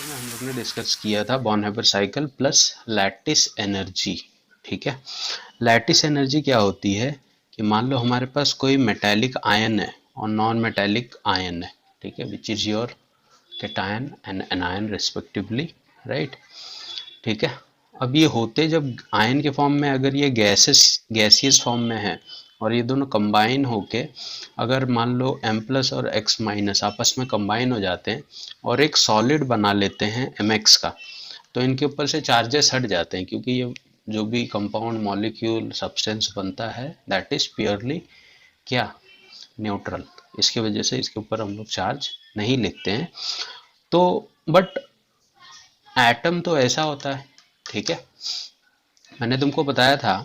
में हम लोग ने डिस्कस किया था बॉर्नहेबर साइकिल प्लस लैटिस एनर्जी। ठीक है, लैटिस एनर्जी क्या होती है कि मान लो हमारे पास कोई मेटेलिक आयन है और नॉन मेटेलिक आयन है, ठीक है, which is your cation and anion respectively, right. ठीक है, अब ये होते जब आयन के फॉर्म में, अगर ये गैसियस फॉर्म में है और ये दोनों कंबाइन होके अगर मान लो M प्लस और X माइनस आपस में कंबाइन हो जाते हैं और एक सॉलिड बना लेते हैं MX का, तो इनके ऊपर से चार्जेस हट जाते हैं, क्योंकि ये जो भी कंपाउंड मॉलिक्यूल सब्सटेंस बनता है दैट इज प्योरली क्या, न्यूट्रल। इसकी वजह से इसके ऊपर हम लोग चार्ज नहीं लिखते हैं। तो बट एटम तो ऐसा होता है, ठीक है, मैंने तुमको बताया था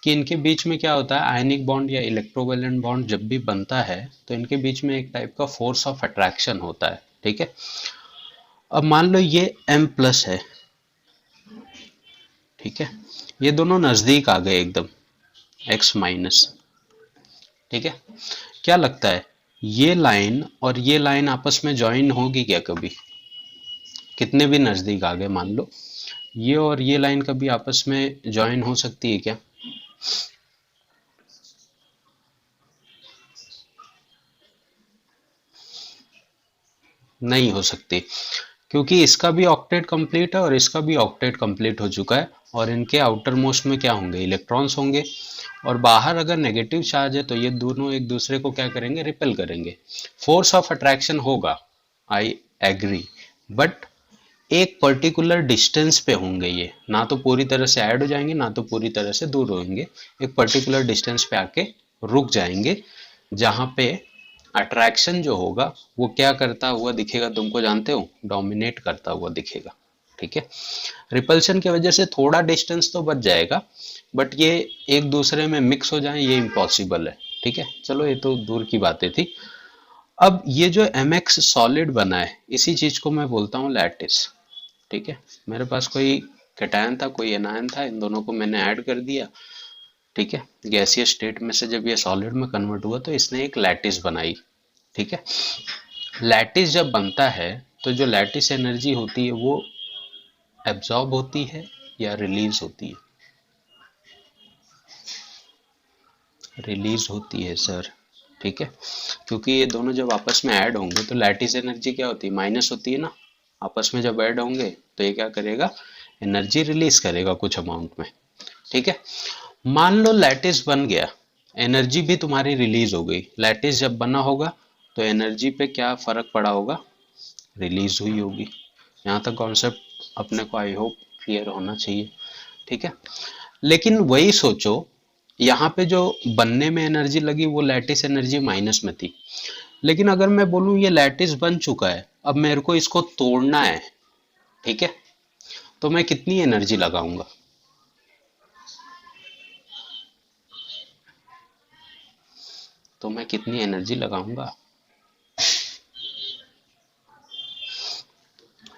कि इनके बीच में क्या होता है, आयनिक बॉन्ड या इलेक्ट्रोवैलेंट बॉन्ड जब भी बनता है तो इनके बीच में एक टाइप का फोर्स ऑफ अट्रैक्शन होता है। ठीक है, अब मान लो ये M प्लस है, ठीक है, ये दोनों नजदीक आ गए एकदम X माइनस। ठीक है, क्या लगता है ये लाइन और ये लाइन आपस में ज्वाइन होगी क्या कभी? कितने भी नजदीक आ गए मान लो, ये और ये लाइन कभी आपस में ज्वाइन हो सकती है क्या? नहीं हो सकती, क्योंकि इसका भी ऑक्टेट कंप्लीट है और इसका भी ऑक्टेट कंप्लीट हो चुका है, और इनके आउटर मोस्ट में क्या होंगे, इलेक्ट्रॉन्स होंगे, और बाहर अगर नेगेटिव चार्ज है तो ये दोनों एक दूसरे को क्या करेंगे, रिपेल करेंगे। फोर्स ऑफ अट्रैक्शन होगा, आई एग्री, बट एक पर्टिकुलर डिस्टेंस पे होंगे, ये ना तो पूरी तरह से ऐड हो जाएंगे ना तो पूरी तरह से दूर होंगे, एक पर्टिकुलर डिस्टेंस पे आके रुक जाएंगे, जहां पे अट्रैक्शन जो होगा वो क्या करता हुआ दिखेगा तुमको जानते हो, डोमिनेट करता हुआ दिखेगा। ठीक है, रिपल्शन की वजह से थोड़ा डिस्टेंस तो बच जाएगा, बट ये एक दूसरे में मिक्स हो जाए ये इम्पॉसिबल है। ठीक है, चलो ये तो दूर की बातें थी। अब ये जो MX सॉलिड बना है इसी चीज को मैं बोलता हूँ लैटिस। ठीक है, मेरे पास कोई कैटायन था कोई एनायन था, इन दोनों को मैंने ऐड कर दिया। ठीक है, गैसियस स्टेट में से जब ये सॉलिड में कन्वर्ट हुआ तो इसने एक लैटिस बनाई। ठीक है, लैटिस जब बनता है तो जो लैटिस एनर्जी होती है वो एब्जॉर्ब होती है या रिलीज होती है? रिलीज होती है सर। ठीक है, क्योंकि ये दोनों जब आपस में ऐड होंगे तो लैटिस एनर्जी क्या होती है, माइनस होती है ना। आपस में जब ऐड होंगे तो ये क्या करेगा, एनर्जी रिलीज करेगा कुछ अमाउंट में। ठीक है, मान लो लैटिस बन गया, एनर्जी भी तुम्हारी रिलीज हो गई। लैटिस जब बना होगा तो एनर्जी पे क्या फर्क पड़ा होगा, रिलीज हुई होगी। यहाँ तक कॉन्सेप्ट अपने को आई होप क्लियर होना चाहिए। ठीक है, लेकिन वही सोचो, यहाँ पे जो बनने में एनर्जी लगी वो लैटिस एनर्जी माइनस में थी, लेकिन अगर मैं बोलूँ ये लैटिस बन चुका है, अब मेरे को इसको तोड़ना है, ठीक है, तो मैं कितनी एनर्जी लगाऊंगा? तो मैं कितनी एनर्जी लगाऊंगा?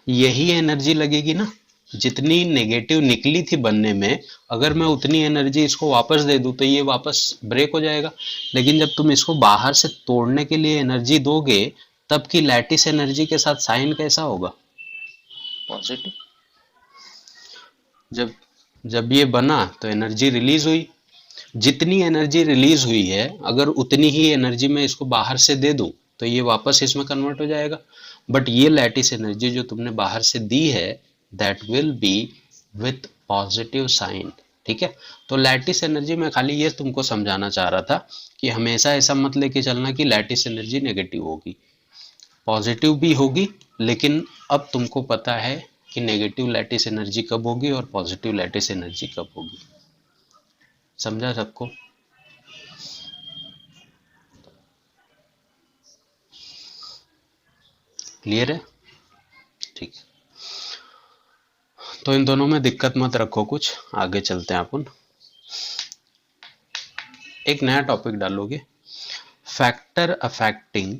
यही एनर्जी लगेगी ना, जितनी नेगेटिव निकली थी बनने में, अगर मैं उतनी एनर्जी इसको वापस दे दूं तो ये वापस ब्रेक हो जाएगा। लेकिन जब तुम इसको बाहर से तोड़ने के लिए एनर्जी दोगे, तब की लैटिस एनर्जी के साथ साइन कैसा होगा, पॉजिटिव। जब जब ये बना तो एनर्जी रिलीज हुई, जितनी एनर्जी रिलीज हुई है अगर उतनी ही एनर्जी मैं इसको बाहर से दे दूं तो ये वापस इसमें कन्वर्ट हो जाएगा। बट ये लैटिस एनर्जी जो तुमने बाहर से दी है that will be with positive sign. ठीक है, तो लैटिस एनर्जी मैं खाली ये तुमको समझाना चाह रहा था कि हमेशा ऐसा मत लेके चलना कि लैटिस एनर्जी नेगेटिव होगी, पॉजिटिव भी होगी। लेकिन अब तुमको पता है कि नेगेटिव लैटिस एनर्जी कब होगी और पॉजिटिव लैटिस एनर्जी कब होगी। समझा सबको? क्लियर है? ठीक है, तो इन दोनों में दिक्कत मत रखो कुछ, आगे चलते हैं अपन। एक नया टॉपिक डालोगे, factor affecting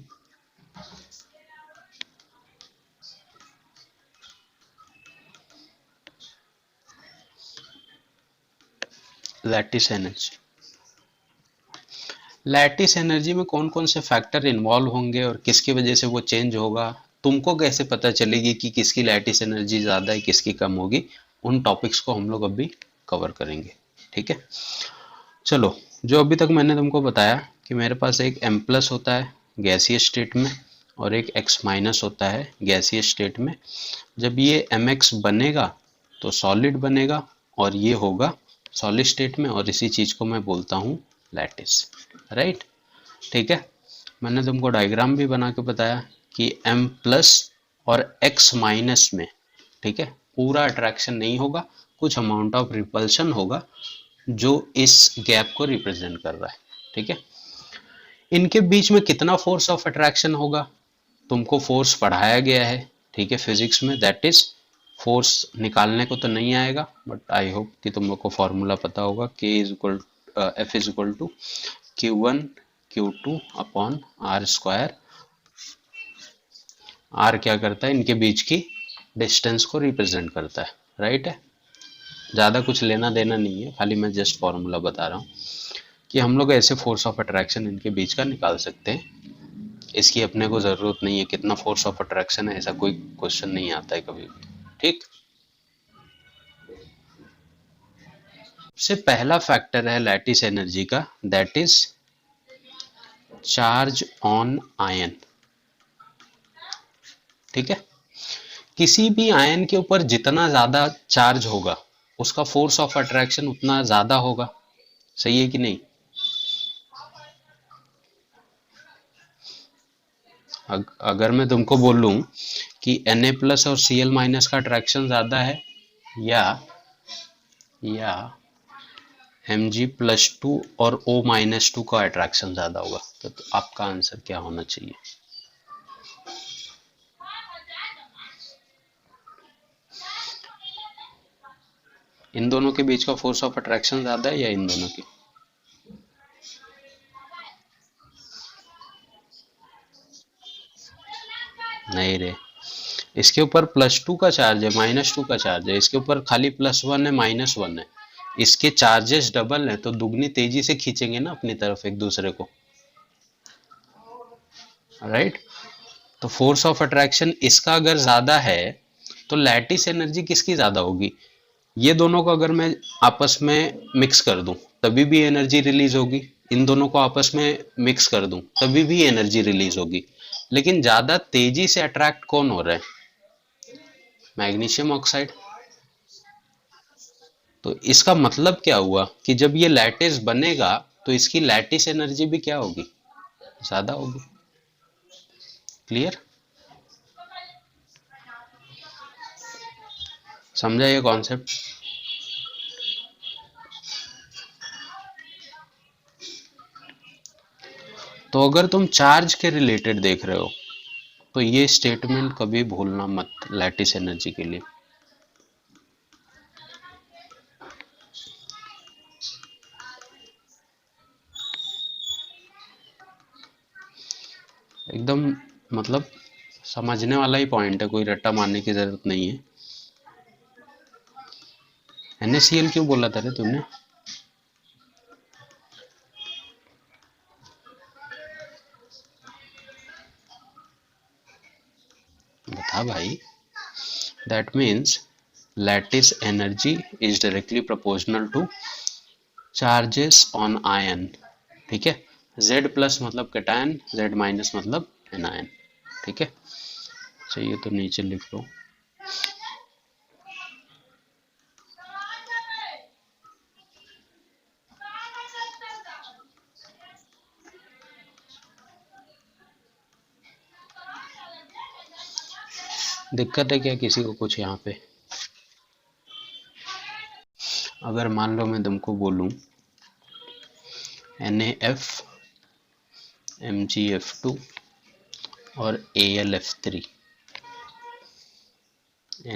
lattice energy. Lattice energy में कौन कौन से फैक्टर इन्वॉल्व होंगे और किसकी वजह से वो चेंज होगा, तुमको कैसे पता चलेगी कि किसकी लैटिस एनर्जी ज़्यादा है किसकी कम होगी, उन टॉपिक्स को हम लोग अभी कवर करेंगे। ठीक है, चलो, जो अभी तक मैंने तुमको बताया कि मेरे पास एक M प्लस होता है गैसीय स्टेट में और एक X माइनस होता है गैसीय स्टेट में। जब ये MX बनेगा तो सॉलिड बनेगा और ये होगा सॉलिड स्टेट में, और इसी चीज को मैं बोलता हूँ लैटिस। राइट, ठीक है। मैंने तुमको डायग्राम भी बना के बताया कि M प्लस और X माइनस में, ठीक है, पूरा अट्रैक्शन नहीं होगा, कुछ अमाउंट ऑफ रिपल्शन होगा जो इस गैप को रिप्रेजेंट कर रहा है। ठीक है, इनके बीच में कितना फोर्स ऑफ अट्रैक्शन होगा तुमको फोर्स पढ़ाया गया है, ठीक है, फिजिक्स में। दैट इज, फोर्स निकालने को तो नहीं आएगा, बट आई होप कि तुम लोग को फॉर्मूला पता होगा, K is equal F is equal to Q1 Q2 upon R square. R क्या करता है, इनके बीच की डिस्टेंस को रिप्रेजेंट करता है। राइट है, ज़्यादा कुछ लेना देना नहीं है, खाली मैं जस्ट फॉर्मूला बता रहा हूँ कि हम लोग ऐसे फोर्स ऑफ अट्रैक्शन इनके बीच का निकाल सकते हैं। इसकी अपने को ज़रूरत नहीं है कितना फोर्स ऑफ अट्रैक्शन है, ऐसा कोई क्वेश्चन नहीं आता है कभी भी। ठीक, सबसे पहला फैक्टर है लैटिस एनर्जी का, that is charge on ion. ठीक है, किसी भी आयन के ऊपर जितना ज्यादा चार्ज होगा उसका फोर्स ऑफ अट्रैक्शन उतना ज्यादा होगा। सही है कि नहीं? अगर मैं तुमको बोलूं कि Na प्लस और Cl माइनस का अट्रैक्शन ज्यादा है या Mg प्लस 2 और O माइनस 2 का अट्रैक्शन ज्यादा होगा, तो आपका आंसर क्या होना चाहिए? इन दोनों के बीच का फोर्स ऑफ अट्रैक्शन ज्यादा है या इन दोनों की? नहीं रे, इसके ऊपर प्लस 2 का चार्ज है, माइनस 2 का चार्ज है, इसके ऊपर खाली प्लस 1 है, माइनस 1 है। इसके चार्जेस डबल है तो दुगनी तेजी से खींचेंगे ना अपनी तरफ एक दूसरे को। राइट, तो फोर्स ऑफ अट्रैक्शन इसका अगर ज्यादा है तो लैटिस एनर्जी किसकी ज्यादा होगी? ये दोनों को अगर मैं आपस में मिक्स कर दूं तभी भी एनर्जी रिलीज होगी, इन दोनों को आपस में मिक्स कर दूं तभी भी एनर्जी रिलीज होगी। लेकिन ज्यादा तेजी से अट्रैक्ट कौन हो रहा है? Magnesium oxide. तो इसका मतलब क्या हुआ कि जब ये लैटिस बनेगा तो इसकी लैटिस एनर्जी भी क्या होगी? ज्यादा होगी। क्लियर? समझा ये कॉन्सेप्ट? तो अगर तुम चार्ज के रिलेटेड देख रहे हो तो ये स्टेटमेंट कभी भूलना मत लैटिस एनर्जी के लिए। एकदम मतलब समझने वाला ही पॉइंट है, कोई रट्टा मारने की जरूरत नहीं है। NaCl क्यों बोला था रे तुमने? बता भाई। That means lattice energy is directly proportional two charges on ion. ठीक है, Z प्लस मतलब कैटायन, Z माइनस मतलब एनायन। ठीक है, चाहिए तो नीचे लिख लो। दिक्कत है क्या किसी को कुछ यहाँ पे? अगर मान लो मैं तुमको बोलूं NaF MgF2 और AlF3,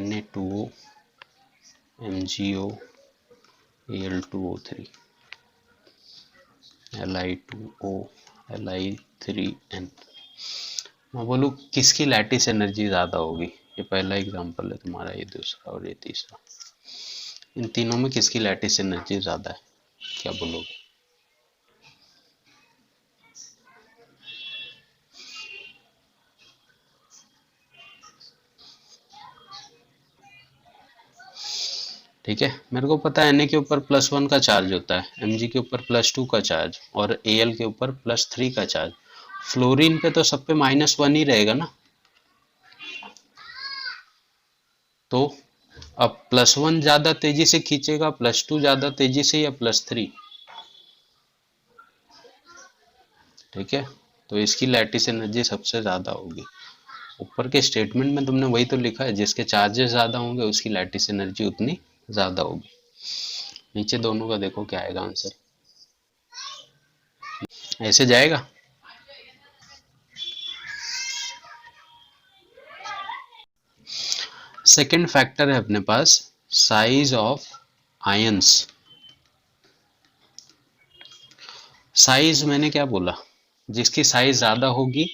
Na2O MgO Al2O3 Li2O Li3N, मैं बोलूँ किसकी लैटिस एनर्जी ज़्यादा होगी? ये पहला एग्जांपल है तुम्हारा, ये दूसरा और ये तीसरा। इन तीनों में किसकी लैटिस एनर्जी ज़्यादा है? क्या बोलोगे? ठीक है, मेरे को पता है Na के ऊपर +1 का चार्ज होता है, Mg के ऊपर +2 का चार्ज और Al के ऊपर +3 का चार्ज। फ्लोरीन पे तो सब पे -1 ही रहेगा ना। तो अब +1 ज्यादा तेजी से खींचेगा, +2 ज्यादा तेजी से, या +3? ठीक है, तो इसकी लैटिस एनर्जी सबसे ज्यादा होगी। ऊपर के स्टेटमेंट में तुमने वही तो लिखा है, जिसके चार्जेस ज्यादा होंगे उसकी लैटिस एनर्जी उतनी ज्यादा होगी। नीचे दोनों का देखो क्या आएगा आंसर। ऐसे जाएगा। सेकंड फैक्टर है अपने पास, साइज ऑफ आयंस। साइज मैंने क्या बोला, जिसकी साइज ज्यादा होगी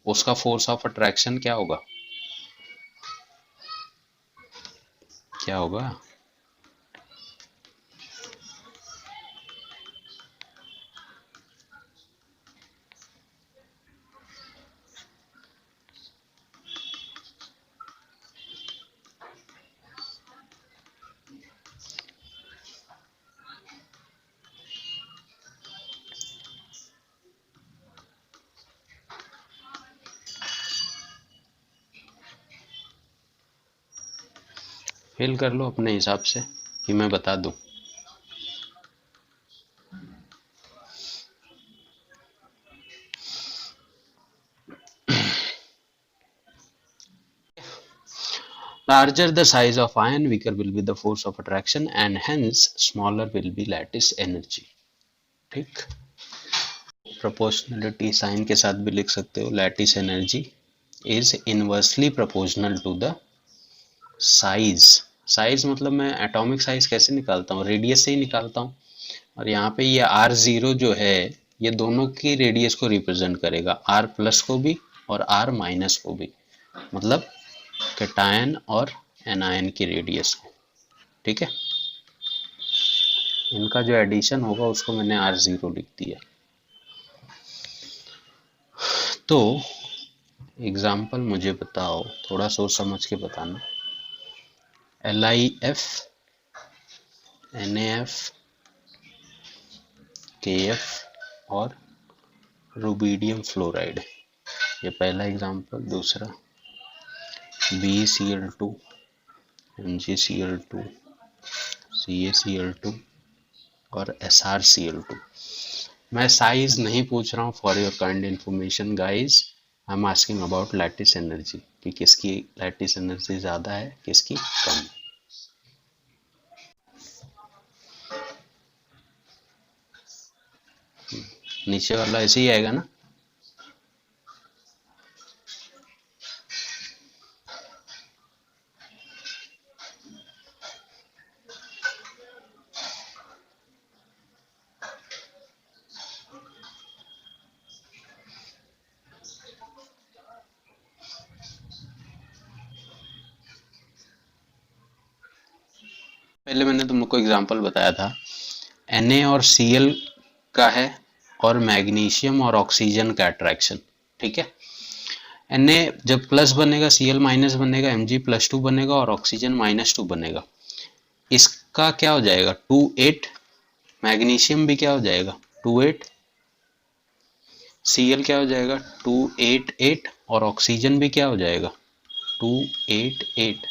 उसका फोर्स ऑफ अट्रैक्शन क्या होगा? क्या होगा? फिल कर लो अपने हिसाब से कि मैं बता दूं। Larger the size of ion, weaker will be the force of attraction and hence smaller will be lattice energy। ठीक, प्रोपोर्शनलिटी साइन के साथ भी लिख सकते हो, lattice energy is inversely proportional to the size. Size मतलब मैं एटॉमिक साइज कैसे निकालता हूँ, रेडियस से ही निकालता हूँ। और यहाँ पे ये R0 जो है ये दोनों की रेडियस को रिप्रेजेंट करेगा, R प्लस को भी और R माइनस को भी, मतलब कैटायन और एनायन की रेडियस को। ठीक है, इनका जो एडिशन होगा उसको मैंने R0 लिख दिया। तो एग्जाम्पल मुझे बताओ, थोड़ा सोच समझ के बताना। LiF, NaF, KF और रुबीडियम फ्लोराइड, ये पहला एग्जाम्पल। दूसरा BeCl2, MgCl2, CaCl2 और SrCl2। मैं साइज नहीं पूछ रहा हूँ, for your kind information guys, I am asking about lattice energy, कि किसकी लैटिस एनर्जी ज़्यादा है किसकी कम। नीचे वाला ऐसे ही आएगा ना। पहले मैंने तुम लोग को एग्जांपल बताया था, Na और Cl का है और मैग्नीशियम और ऑक्सीजन का अट्रैक्शन। ठीक है, Na जब प्लस बनेगा, Cl माइनस बनेगा, Mg+2 बनेगा और ऑक्सीजन -2 बनेगा। इसका क्या हो जाएगा 2 8, मैग्नीशियम भी क्या हो जाएगा 2 8, Cl क्या हो जाएगा 2 8 8 और ऑक्सीजन भी क्या हो जाएगा 2 8 8।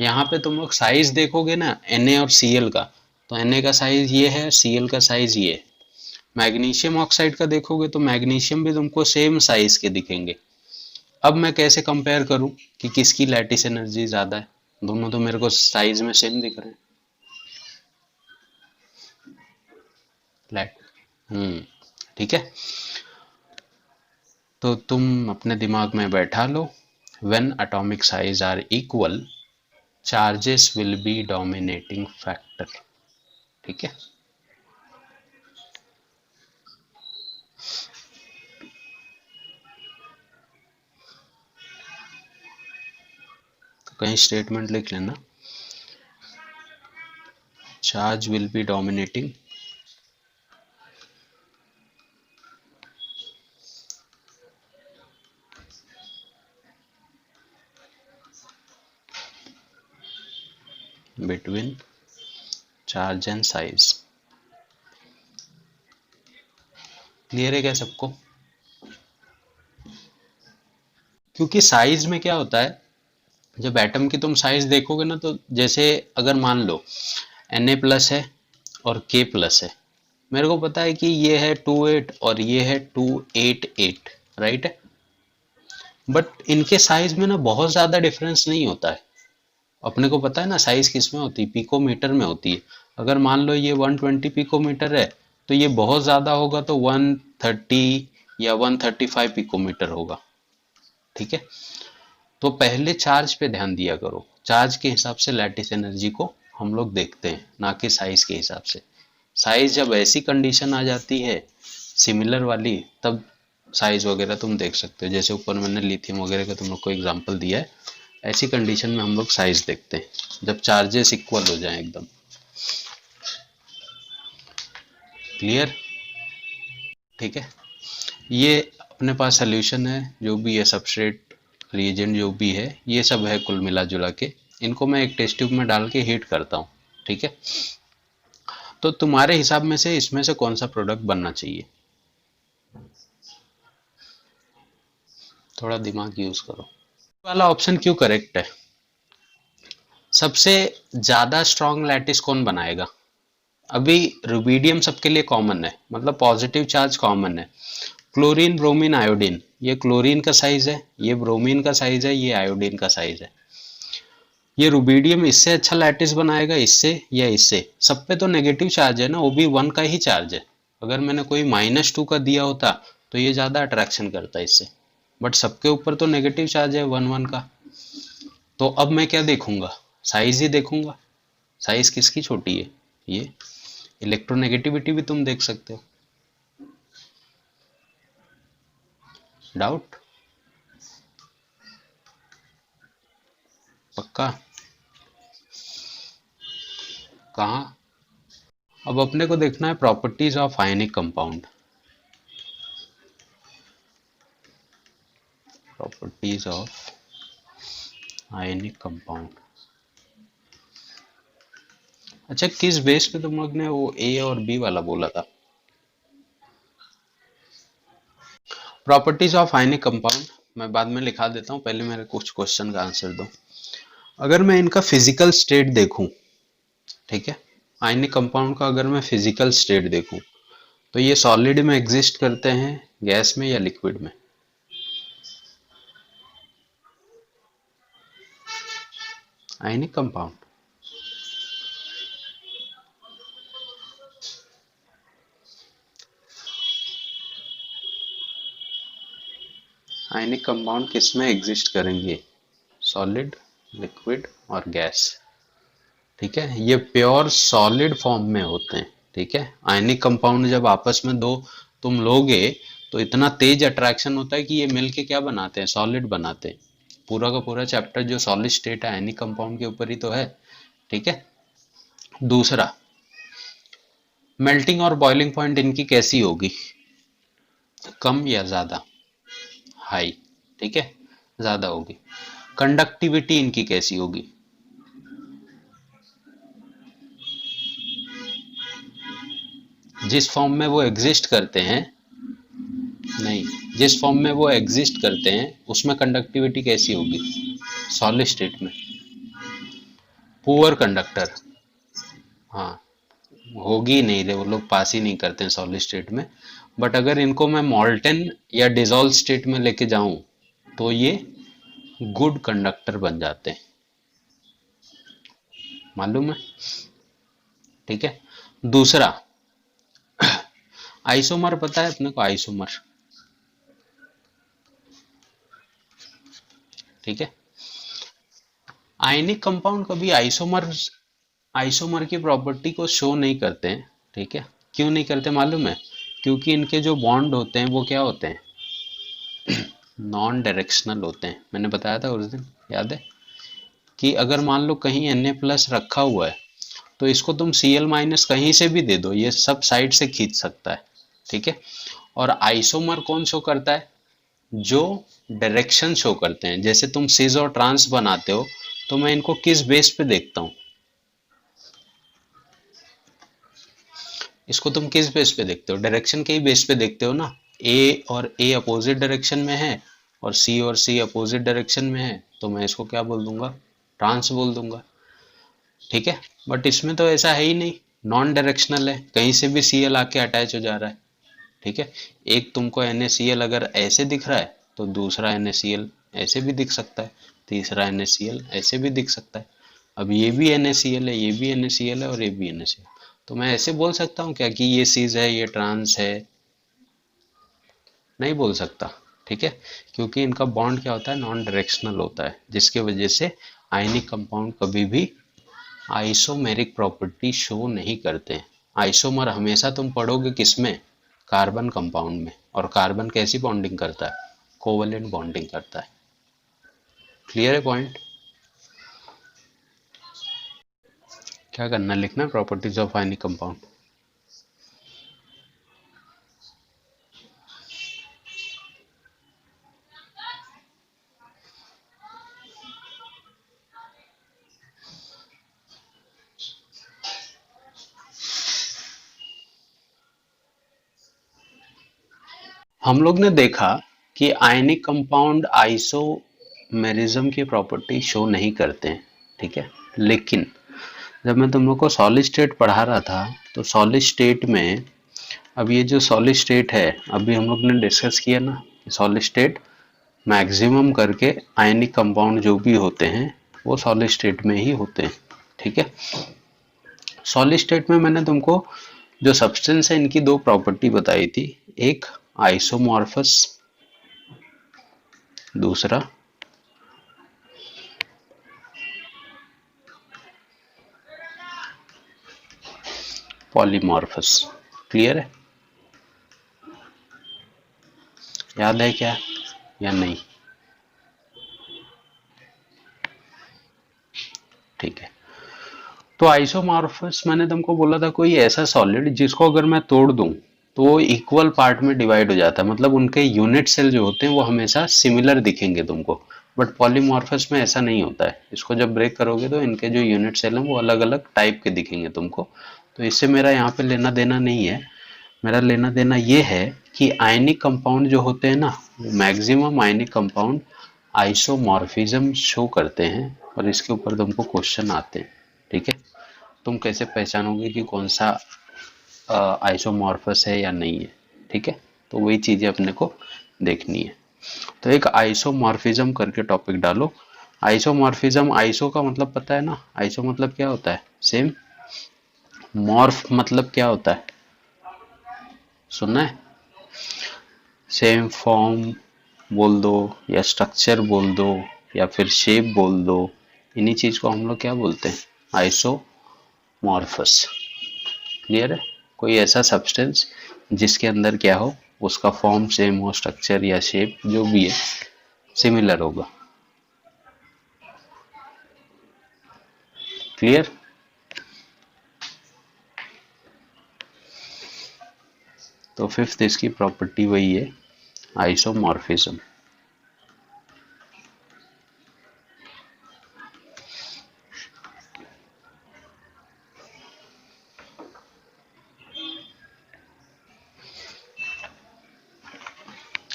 यहाँ पे तुम लोग साइज देखोगे ना Na और Cl का, तो Na का साइज ये है, Cl का साइज ये है। मैग्नीशियम ऑक्साइड का देखोगे तो मैग्नीशियम भी तुमको सेम साइज के दिखेंगे। अब मैं कैसे कंपेयर करूं कि किसकी लैटिस एनर्जी ज्यादा है? दोनों तो मेरे को साइज में सेम दिख रहे हैं। लैट ठीक है, तो तुम अपने दिमाग में बैठा लो, when atomic size are equal charges will be dominating factor. ठीक है, तो कहीं स्टेटमेंट लिख लेना, charge will be dominating between charge and size. Clear है क्या सबको? क्योंकि साइज में क्या होता है, जब एटम की तुम साइज देखोगे ना, तो जैसे अगर मान लो Na+ है और K+ है, मेरे को पता है कि ये है 28 और ये है 288, राइट है। बट इनके साइज में ना बहुत ज्यादा डिफरेंस नहीं होता है। अपने को पता है ना साइज किस में होती है, पिकोमीटर में होती है। अगर मान लो ये 120 पिकोमीटर है, तो ये बहुत ज्यादा होगा तो 130 या 135 पिकोमीटर होगा, ठीक है। तो पहले चार्ज पे ध्यान दिया करो, चार्ज के हिसाब से लैटिस एनर्जी को हम लोग देखते हैं, ना कि साइज के हिसाब से। साइज जब ऐसी कंडीशन आ जाती है सिमिलर वाली, तब साइज वगैरह तुम देख सकते हो। जैसे ऊपर मैंने लिथियम वगैरह का तुम लोग को एग्जांपल दिया है, ऐसी कंडीशन में हम लोग साइज देखते हैं जब चार्जेस इक्वल हो जाएं एकदम। क्लियर? ठीक है। ये अपने पास सोल्यूशन है, जो भी है सबस्ट्रेट रिएजेंट जो भी है, ये सब है कुल मिला जुला के। इनको मैं एक टेस्ट ट्यूब में डाल के हीट करता हूँ, ठीक है। तो तुम्हारे हिसाब में से इसमें से कौन सा प्रोडक्ट बनना चाहिए? थोड़ा दिमाग यूज करो। वाला ऑप्शन क्यों करेक्ट है? सबसे ज्यादा स्ट्रॉन्ग लैटिस कौन बनाएगा? अभी रुबीडियम सबके लिए कॉमन है, मतलब पॉजिटिव चार्ज कॉमन है। क्लोरीन, ब्रोमीन, आयोडीन, ये क्लोरीन का साइज है, ये ब्रोमीन का साइज है, ये आयोडीन का साइज है। ये रुबीडियम इससे अच्छा लैटिस बनाएगा, इससे या इससे? सब पे तो नेगेटिव चार्ज है ना, वो भी 1 का ही चार्ज है। अगर मैंने कोई -2 का दिया होता तो ये ज्यादा अट्रैक्शन करता इससे, बट सबके ऊपर तो नेगेटिव चार्ज है 1 का। तो अब मैं क्या देखूंगा? साइज ही देखूंगा। साइज किसकी छोटी है? ये। इलेक्ट्रोनेगेटिविटी भी तुम देख सकते हो। डाउट? पक्का? कहाँ? अब अपने को देखना है properties of ionic compound. Properties of ionic compound. अच्छा, किस बेस पे तुम लोग ने वो ए और बी वाला बोला था? प्रॉपर्टीज ऑफ आयनिक कंपाउंड मैं बाद में लिखा देता हूँ, पहले मेरे कुछ क्वेश्चन का आंसर दो। अगर मैं इनका फिजिकल स्टेट देखूं, ठीक है, आयनिक कंपाउंड का अगर मैं फिजिकल स्टेट देखूं, तो ये सॉलिड में एग्जिस्ट करते हैं, गैस में या लिक्विड में? आयनिक कंपाउंड आयनिक कंपाउंड किस में एग्जिस्ट करेंगे? सॉलिड, लिक्विड और गैस, ठीक है। ये प्योर सॉलिड फॉर्म में होते हैं, ठीक है। आयनिक कंपाउंड जब आपस में दो तुम लोगे, तो इतना तेज अट्रैक्शन होता है कि ये मिलके क्या बनाते हैं? सॉलिड बनाते हैं। पूरा का पूरा चैप्टर जो सॉलिड स्टेट है आयनिक कंपाउंड के ऊपर ही तो है, ठीक है। दूसरा, मेल्टिंग और बॉइलिंग पॉइंट इनकी कैसी होगी? कम या ज्यादा? हाई, ठीक है, ज्यादा होगी। कंडक्टिविटी इनकी कैसी होगी? जिस फॉर्म में वो एग्जिस्ट करते हैं, नहीं, जिस फॉर्म में वो एग्जिस्ट करते हैं उसमें कंडक्टिविटी कैसी होगी? सॉलिड स्टेट में पुअर कंडक्टर। हाँ, होगी नहीं रे, वो लोग पास ही नहीं करते हैं सॉलिड स्टेट में। बट अगर इनको मैं मॉल्टेन या डिजोल्व स्टेट में लेके जाऊं, तो ये गुड कंडक्टर बन जाते हैं, मालूम है, ठीक है। दूसरा, आइसोमर पता है अपने को? आइसोमर, ठीक है। आयनिक कंपाउंड कभी आइसोमर आइसोमर की प्रॉपर्टी को शो नहीं करते हैं, ठीक है। क्यों नहीं करते मालूम है? क्योंकि इनके जो बॉन्ड होते हैं वो क्या होते हैं? नॉन डायरेक्शनल होते हैं। मैंने बताया था उस दिन, याद है? कि अगर मान लो कहीं Na+ रखा हुआ है, तो इसको तुम Cl- कहीं से भी दे दो, ये सब साइड से खींच सकता है, ठीक है। और आइसोमर कौन शो करता है? जो डायरेक्शन शो करते हैं। जैसे तुम सिस और ट्रांस बनाते हो, तो मैं इनको किस बेस पे देखता हूँ? इसको तुम किस बेस पे देखते हो? डायरेक्शन के ही बेस पे देखते हो ना। ए और ए अपोजिट डायरेक्शन में है और सी अपोजिट डायरेक्शन में है, तो मैं इसको क्या बोल दूंगा? ट्रांस बोल दूंगा। ठीक है, बट इसमें तो ऐसा है ही नहीं, नॉन डायरेक्शनल है, कहीं से भी सी एल आके अटैच हो जा रहा है। ठीक है, एक तुमको NaCl अगर ऐसे दिख रहा है तो दूसरा NaCl ऐसे भी दिख सकता है, तीसरा NaCl ऐसे भी दिख सकता है। अब ये भी NaCl है, ये भी NaCl है और ये भी NaCl, तो मैं ऐसे बोल सकता हूँ क्या कि ये सीज है, ये ट्रांस है? नहीं बोल सकता। ठीक है, क्योंकि इनका बॉन्ड क्या होता है? नॉन डायरेक्शनल होता है, जिसके वजह से आयनिक कंपाउंड कभी भी आइसोमेरिक प्रॉपर्टी शो नहीं करते हैं। आइसोमर हमेशा तुम पढ़ोगे किसमें? कार्बन कंपाउंड में। और कार्बन कैसी बॉन्डिंग करता है? कोवेलेंट बॉन्डिंग करता है। क्लियर है पॉइंट? क्या करना है? लिखना प्रॉपर्टीज ऑफ आयनिक कंपाउंड। हम लोग ने देखा कि आयनिक कंपाउंड आइसोमेरिज्म की प्रॉपर्टी शो नहीं करते हैं। ठीक है, लेकिन जब मैं तुम लोग को सॉलिड स्टेट पढ़ा रहा था, तो सॉलिड स्टेट में, अब ये जो सॉलिड स्टेट है, अभी हम लोग ने डिस्कस किया ना, सॉलिड स्टेट मैक्सिमम करके आयनिक कंपाउंड जो भी होते हैं वो सॉलिड स्टेट में ही होते हैं। ठीक है, सॉलिड स्टेट में मैंने तुमको जो सब्सटेंस है इनकी दो प्रॉपर्टी बताई थी, एक आइसोमॉर्फस, दूसरा पॉलीमॉर्फस। क्लियर है? याद है क्या या नहीं? ठीक है, तो आइसोमॉर्फस मैंने तुमको बोला था कोई ऐसा सॉलिड जिसको अगर मैं तोड़ दूं तो वो इक्वल पार्ट में डिवाइड हो जाता है, मतलब उनके यूनिट सेल जो होते हैं वो हमेशा सिमिलर दिखेंगे तुमको। बट पॉलीमॉर्फस में ऐसा नहीं होता है, इसको जब ब्रेक करोगे तो इनके जो यूनिट सेल हैं वो अलग अलग टाइप के दिखेंगे तुमको। तो इससे मेरा यहाँ पे लेना देना नहीं है। मेरा लेना देना ये है कि आयनिक कंपाउंड जो होते हैं ना, maximum ionic compound isomorphism show करते हैं और इसके ऊपर तुमको क्वेश्चन आते हैं। ठीक है, तुम कैसे पहचानोगे कि कौन सा आइसोमॉर्फस है या नहीं है? ठीक है, तो वही चीजें अपने को देखनी है। तो एक आइसोमॉर्फिज्म करके टॉपिक डालो। आइसोमॉर्फिज्म, आइसो का मतलब पता है ना? आइसो मतलब क्या होता है? सेम। मॉर्फ मतलब क्या होता है? सुनना है? सेम फॉर्म बोल दो या स्ट्रक्चर बोल दो या फिर शेप बोल दो, इन्हीं चीज को हम लोग क्या बोलते हैं? आइसोमॉर्फस। क्लियर है? कोई ऐसा सब्सटेंस जिसके अंदर क्या हो, उसका फॉर्म सेम हो, स्ट्रक्चर या शेप जो भी है सिमिलर होगा। क्लियर? तो फिफ्थ इसकी प्रॉपर्टी वही है, आइसोमॉर्फिज्म।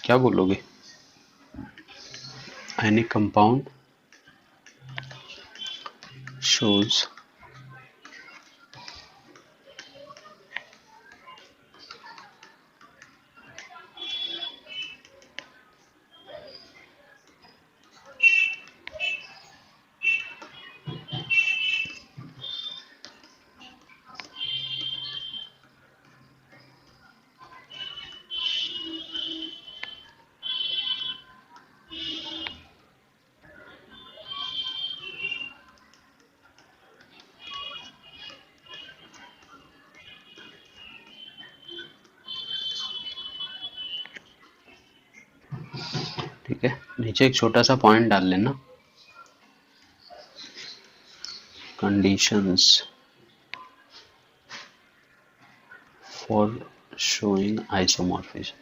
क्या बोलोगे? एनी कंपाउंड shows ठीक है, नीचे एक छोटा सा पॉइंट डाल लेना, कंडीशंस फॉर शोइंग आइसोमॉर्फिज्म।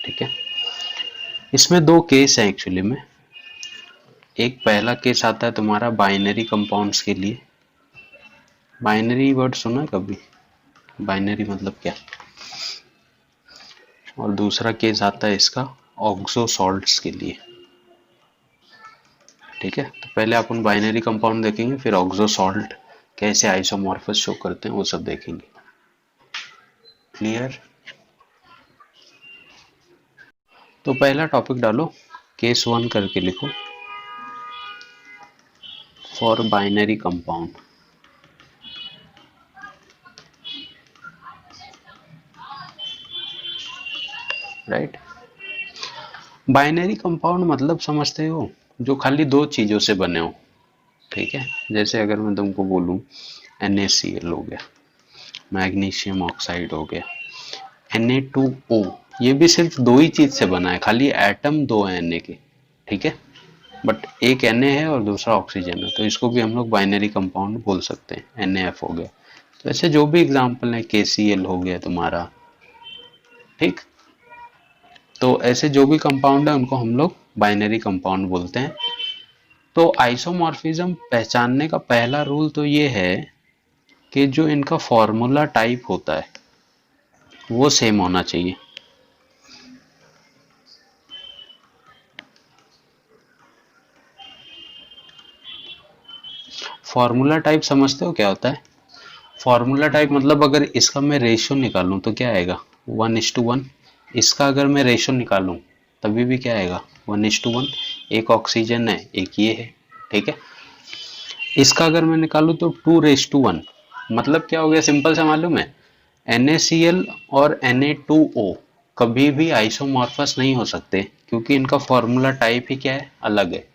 ठीक है, इसमें दो केस है एक्चुअली में। एक पहला केस आता है तुम्हारा बाइनरी कंपाउंड्स के लिए। बाइनरी वर्ड सुना कभी? बाइनरी मतलब क्या? और दूसरा केस आता है इसका ऑक्सो सॉल्ट्स के लिए। ठीक है, तो पहले अपन बाइनरी कंपाउंड देखेंगे, फिर ऑक्सो सॉल्ट कैसे आइसोमॉर्फस शो करते हैं वो सब देखेंगे। क्लियर? तो पहला टॉपिक डालो, केस 1 करके लिखो, for binary compound. Right, binary compound मतलब समझते हो जो खाली दो चीजों से बने हो। ठीक है, जैसे अगर मैं तुमको बोलूं NaCl हो गया, मैग्नीशियम ऑक्साइड हो गया, Na2O, ये भी सिर्फ दो ही चीज से बना है, खाली एटम दो है Na के। ठीक है, बट एक Na है और दूसरा ऑक्सीजन है, तो इसको भी हम लोग बाइनरी कंपाउंड बोल सकते हैं। NaF हो गया, तो ऐसे जो भी एग्जांपल है, KCl हो गया तुम्हारा। ठीक, तो ऐसे जो भी कंपाउंड है उनको हम लोग बाइनरी कंपाउंड बोलते हैं। तो आइसोमॉर्फिज्म पहचानने का पहला रूल तो ये है कि जो इनका फॉर्मूला टाइप होता है वो सेम होना चाहिए। फॉर्मूला टाइप समझते हो क्या होता है? फॉर्मूला टाइप मतलब अगर इसका मैं रेशियो निकालूं तो क्या आएगा? 1:1। इसका अगर मैं रेशियो निकालूं तभी भी क्या आएगा? 1:1। एक ऑक्सीजन है, एक ये है। ठीक है, इसका अगर मैं निकालूं तो 2:1। मतलब क्या हो गया? सिंपल से मालूम है, NaCl और Na2O कभी भी आइसोमॉर्फस नहीं हो सकते, क्योंकि इनका फॉर्मूला टाइप ही क्या है? अलग है।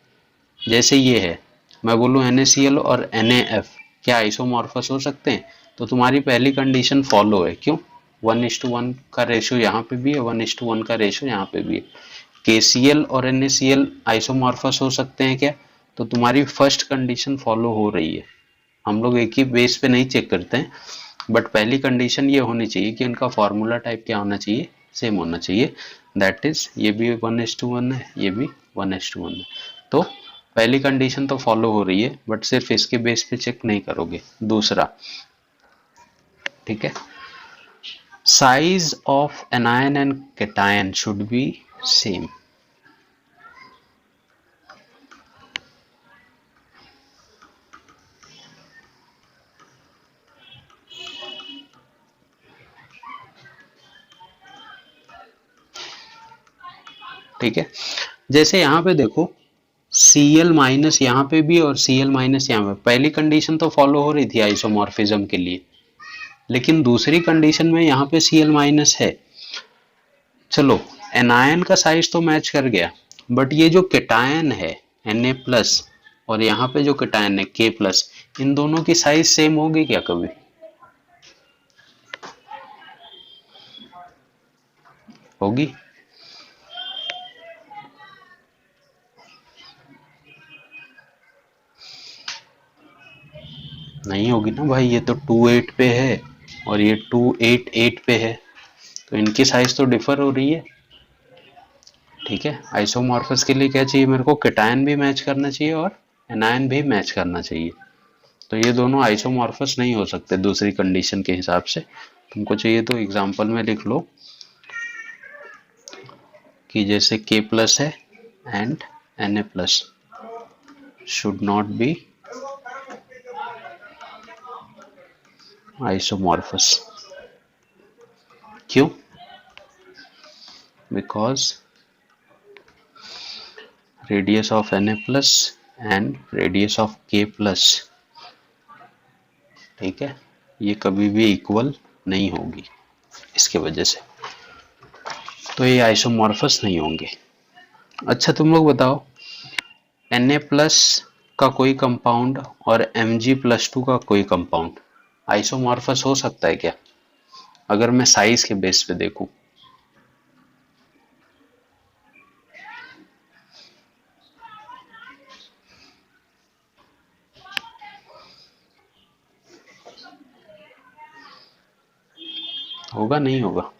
जैसे ये है, मैं बोलूं NaCl और NaF क्या आइसोमॉर्फस हो सकते हैं? तो तुम्हारी पहली कंडीशन फॉलो है। क्यों? 1:1 का रेशियो यहाँ पे भी है, 1:1 का रेशियो यहाँ पे भी है। KCl और NaCl आइसोमॉर्फस हो सकते हैं क्या? तो तुम्हारी फर्स्ट कंडीशन फॉलो हो रही है। हम लोग एक ही बेस पे नहीं चेक करते हैं, बट पहली कंडीशन ये होनी चाहिए कि इनका फॉर्मूला टाइप क्या होना चाहिए? सेम होना चाहिए। दैट इज ये भी 1:1 है, ये भी 1:1 है। तो पहली कंडीशन तो फॉलो हो रही है, बट सिर्फ इसके बेस पे चेक नहीं करोगे। दूसरा, ठीक है, size of anion and cation should be same. ठीक है, जैसे यहाँ पे देखो Cl- यहाँ पे भी और Cl- यहाँ पे पहली कंडीशन तो फॉलो हो रही थी आइसोमॉर्फिज्म के लिए, लेकिन दूसरी कंडीशन में यहाँ पे Cl- है। चलो, एनायन का साइज तो मैच कर गया, बट ये जो केटायन है Na+ और यहाँ पे जो केटायन है K+, इन दोनों की साइज सेम होगी क्या कभी? होगी? नहीं होगी ना भाई, ये तो 2:8 पे है और ये 2:8:8 पे है, तो इनकी साइज तो डिफर हो रही है। ठीक है, आइसोमॉर्फस के लिए क्या चाहिए मेरे को? केटायन भी मैच करना चाहिए और एनायन भी मैच करना चाहिए। तो ये दोनों आइसोमॉर्फस नहीं हो सकते दूसरी कंडीशन के हिसाब से। तुमको चाहिए तो एग्जांपल में लिख लो कि जैसे K+ है and Na+ should not be isomorphous. क्यों? Because radius of Na+ and radius of K+, ठीक है, ये कभी भी इक्वल नहीं होगी, इसके वजह से तो ये आइसोमॉर्फस नहीं होंगे। अच्छा, तुम लोग बताओ, Na+ का कोई कंपाउंड और Mg+2 का कोई कंपाउंड आइसोमॉर्फस हो सकता है क्या? अगर मैं साइज के बेस पे देखूं, होगा नहीं होगा?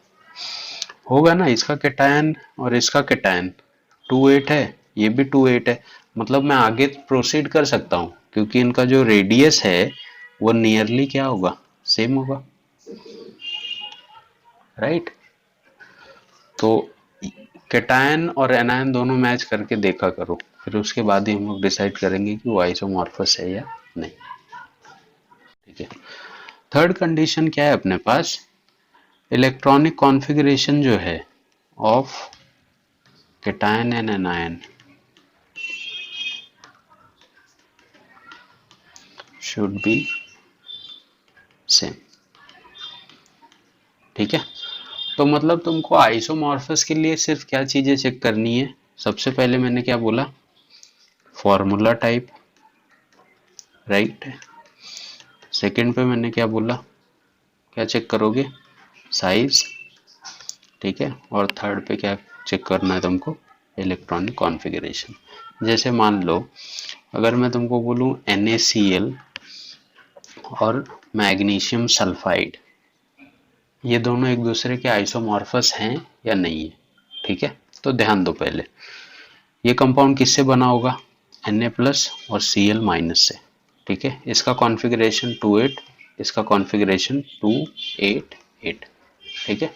होगा ना, इसका कैटायन और इसका कैटायन 2:8 है, ये भी 2:8 है, मतलब मैं आगे प्रोसीड कर सकता हूँ क्योंकि इनका जो रेडियस है वो नियरली क्या होगा, सेम होगा, राइट। तो कैटायन और एनायन दोनों मैच करके देखा करो, फिर उसके बाद ही हम लोग डिसाइड करेंगे कि वो आइसोमॉर्फस है या नहीं। ठीक है, थर्ड कंडीशन क्या है अपने पास, इलेक्ट्रॉनिक कॉन्फ़िगरेशन जो है of cation and anion should be same. ठीक है, तो मतलब तुमको आइसोमॉर्फस के लिए सिर्फ क्या चीजें चेक करनी है, सबसे पहले मैंने क्या बोला, फॉर्मूला टाइप, राइट। सेकंड पे मैंने क्या बोला, क्या चेक करोगे, साइज, ठीक है। और थर्ड पे क्या चेक करना है तुमको, इलेक्ट्रॉनिक कॉन्फ़िगरेशन। जैसे मान लो अगर मैं तुमको बोलूं NaCl और मैग्नीशियम सल्फाइड, ये दोनों एक दूसरे के आइसोमॉर्फस हैं या नहीं है। ठीक है, तो ध्यान दो पहले, ये कंपाउंड किससे बना होगा, Na प्लस और Cl माइनस से। ठीक है, इसका कॉन्फ़िगरेशन 2,8, इसका कॉन्फ़िगरेशन 2,8,8। ठीक है,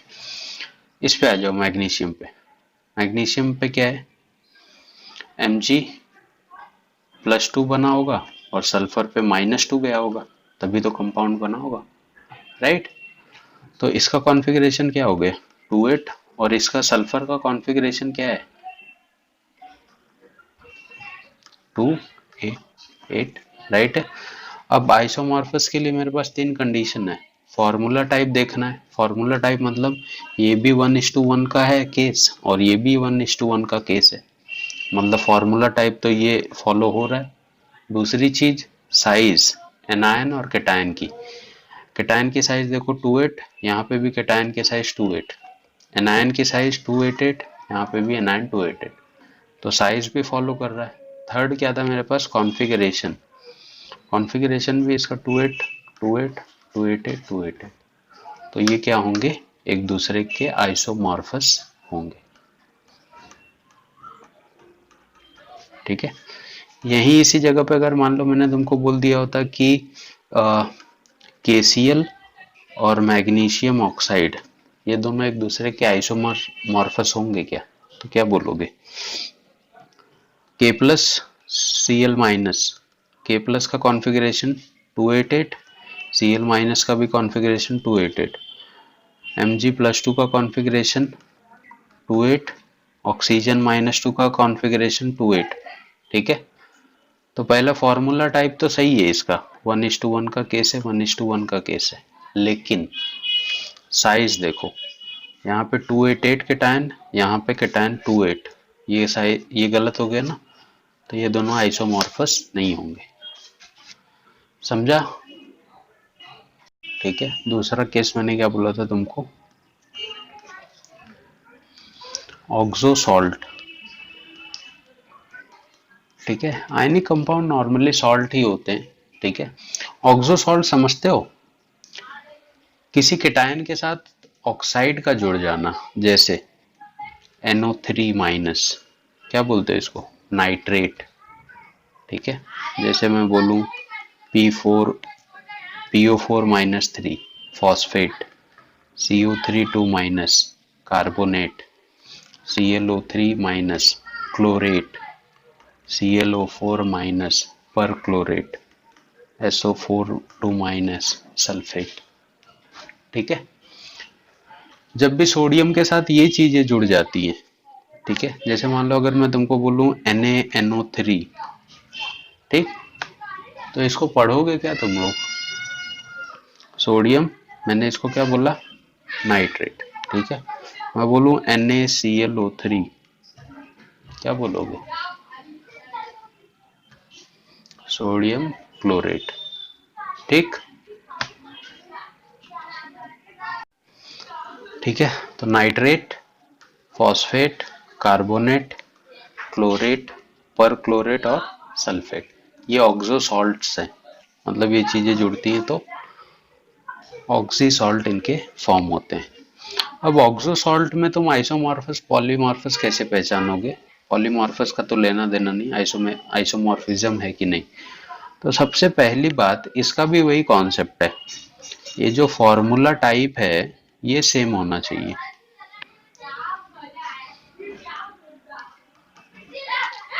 इस पे आ जाओ मैग्नीशियम पे। मैग्नीशियम पे क्या है, Mg प्लस 2 बना होगा और सल्फर पे -2 गया होगा, तभी तो कंपाउंड बना होगा, राइट। तो इसका कॉन्फ़िगरेशन क्या हो गया, 2,8, और इसका सल्फर का कॉन्फ़िगरेशन क्या है, 2,8,8, राइट है। अब आइसोमॉर्फस के लिए मेरे पास तीन कंडीशन है। फॉर्मूला टाइप देखना है, फॉर्मूला टाइप मतलब ये भी 1:1 का है केस और ये भी 1:1 का केस है, मतलब फॉर्मूला टाइप तो ये फॉलो हो रहा है। दूसरी चीज साइज, एनायन और कैटायन की, कैटायन की साइज देखो 2,8, यहाँ पे भी कैटायन की साइज 2,8, एनायन की साइज 2,8,8, यहाँ पे भी एनायन 2,8,8, तो साइज भी फॉलो कर रहा है। थर्ड क्या था मेरे पास, कॉन्फ़िगरेशन, कॉन्फ़िगरेशन भी इसका 2,8, 2,8, 2,8,8, 2,8,8, तो ये क्या होंगे, एक दूसरे के आइसोमॉर्फस होंगे। ठीक है, यही इसी जगह पे अगर मान लो मैंने तुमको बोल दिया होता कि KCl और मैग्नीशियम ऑक्साइड ये दोनों एक दूसरे के आइसोमॉर्फस होंगे क्या, तो क्या बोलोगे, K plus Cl minus, K plus का कॉन्फ़िगरेशन 2,8,8, Cl माइनस का भी कॉन्फ़िगरेशन 2,8,8, Mg प्लस 2 का कॉन्फ़िगरेशन 2,8, ऑक्सीजन -2 का कॉन्फ़िगरेशन 2,8। ठीक है, तो पहला फॉर्मूला टाइप तो सही है इसका, 1:1 का केस है, 1:1 का केस है, लेकिन साइज देखो, यहाँ पे 2,8,8 कैटायन, यहाँ पे कैटायन 2,8, ये साइज ये गलत हो गया ना, तो ये दोनों आइसोमॉर्फस नहीं होंगे, समझा। ठीक है, दूसरा केस मैंने क्या बोला था तुमको, ऑक्सो सॉल्ट। ठीक है, आयनिक कंपाउंड नॉर्मली सॉल्ट ही होते हैं। ठीक है, ऑक्सो सॉल्ट समझते हो, किसी कैटायन के साथ ऑक्साइड का जुड़ जाना, जैसे NO3 माइनस, क्या बोलते हैं इसको, नाइट्रेट। ठीक है, जैसे मैं बोलूं P4 PO4 minus 3 phosphate, CO3 2 minus carbonate, ClO3 minus chlorate, ClO4 minus पर क्लोरेट, SO4 2 माइनस सल्फेट। ठीक है, जब भी सोडियम के साथ ये चीजें जुड़ जाती हैं, ठीक है, जैसे मान लो अगर मैं तुमको बोलूं NaNO3, ठीक, तो इसको पढ़ोगे क्या तुम लोग, सोडियम, मैंने इसको क्या बोला, नाइट्रेट। ठीक है, मैं बोलूं NaClO3, क्या बोलोगे, सोडियम क्लोरेट। ठीक, ठीक है, तो नाइट्रेट, फॉस्फेट, कार्बोनेट, क्लोरेट, पर क्लोरेट और सल्फेट, ये ऑक्सो सॉल्ट्स हैं, मतलब ये चीजें जुड़ती हैं तो ऑक्सी सॉल्ट इनके फॉर्म होते हैं। अब ऑक्सो सॉल्ट में तुम आइसोमॉर्फस पॉलीमॉर्फस कैसे पहचानोगे, पॉलीमॉर्फस का तो लेना देना नहीं, आइसोमॉर्फिज्म है कि नहीं। तो सबसे पहली बात, इसका भी वही कॉन्सेप्ट है, ये जो फॉर्मूला टाइप है ये सेम होना चाहिए,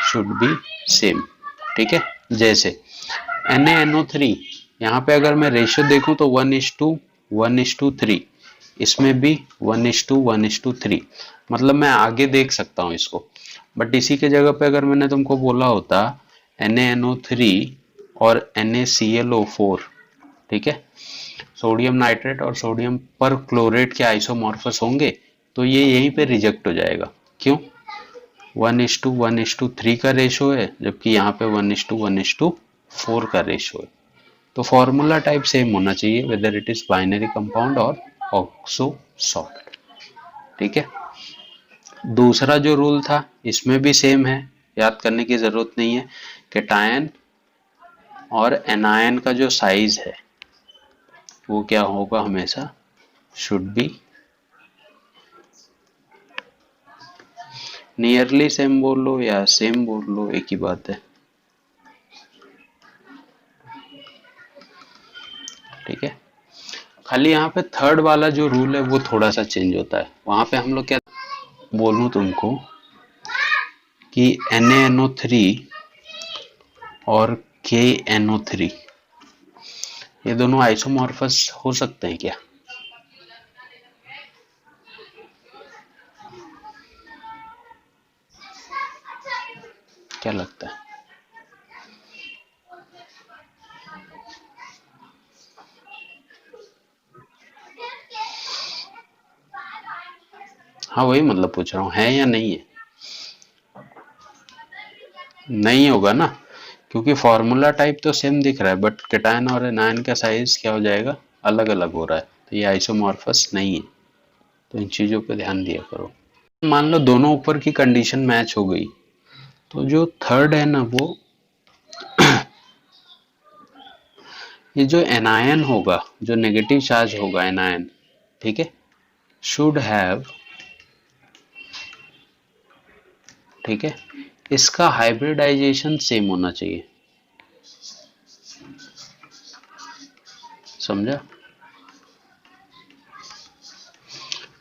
शुड बी सेम। ठीक है, जैसे NaNO3, यहाँ पे अगर मैं रेशियो देखूं तो 1:1:3, इसमें भी 1:1:3, मतलब मैं आगे देख सकता हूँ इसको। बट इसी के जगह पे अगर मैंने तुमको बोला होता NaNO3 और NaClO4, ठीक है, सोडियम नाइट्रेट और सोडियम पर क्लोरेट के आइसोमॉर्फस होंगे, तो ये यहीं पे रिजेक्ट हो जाएगा। क्यों? 1:1:3 का रेशो है, जबकि यहाँ पे 1:1:4 का रेशो है। तो फॉर्मूला टाइप सेम होना चाहिए, whether it is binary compound और ऑक्सो सॉल्ट। ठीक है, दूसरा जो रूल था इसमें भी सेम है, याद करने की जरूरत नहीं है। कैटायन और एनायन का जो साइज है वो क्या होगा, हमेशा शुड बी नियरली सेम बोल लो या सेम बोल लो, एक ही बात है। ठीक है, खाली यहाँ पे थर्ड वाला जो रूल है वो थोड़ा सा चेंज होता है। वहां पे हम लोग क्या बोलूं तुमको कि NaNO3 और KNO3 ये दोनों आइसोमॉर्फस हो सकते हैं क्या? क्या लगता है? हाँ वही मतलब पूछ रहा हूँ, है या नहीं है? नहीं होगा ना, क्योंकि फॉर्मूला टाइप तो सेम दिख रहा है, बट कैटायन और एनायन का साइज क्या हो जाएगा, अलग अलग हो रहा है, तो ये आइसोमॉर्फस नहीं है। तो इन चीजों पे ध्यान दिया करो। मान लो दोनों ऊपर की कंडीशन मैच हो गई, तो जो थर्ड है ना, वो ये जो एनायन होगा, जो नेगेटिव चार्ज होगा एनायन, ठीक है, शुड हैव, ठीक है, इसका हाइब्रिडाइजेशन सेम होना चाहिए। समझा?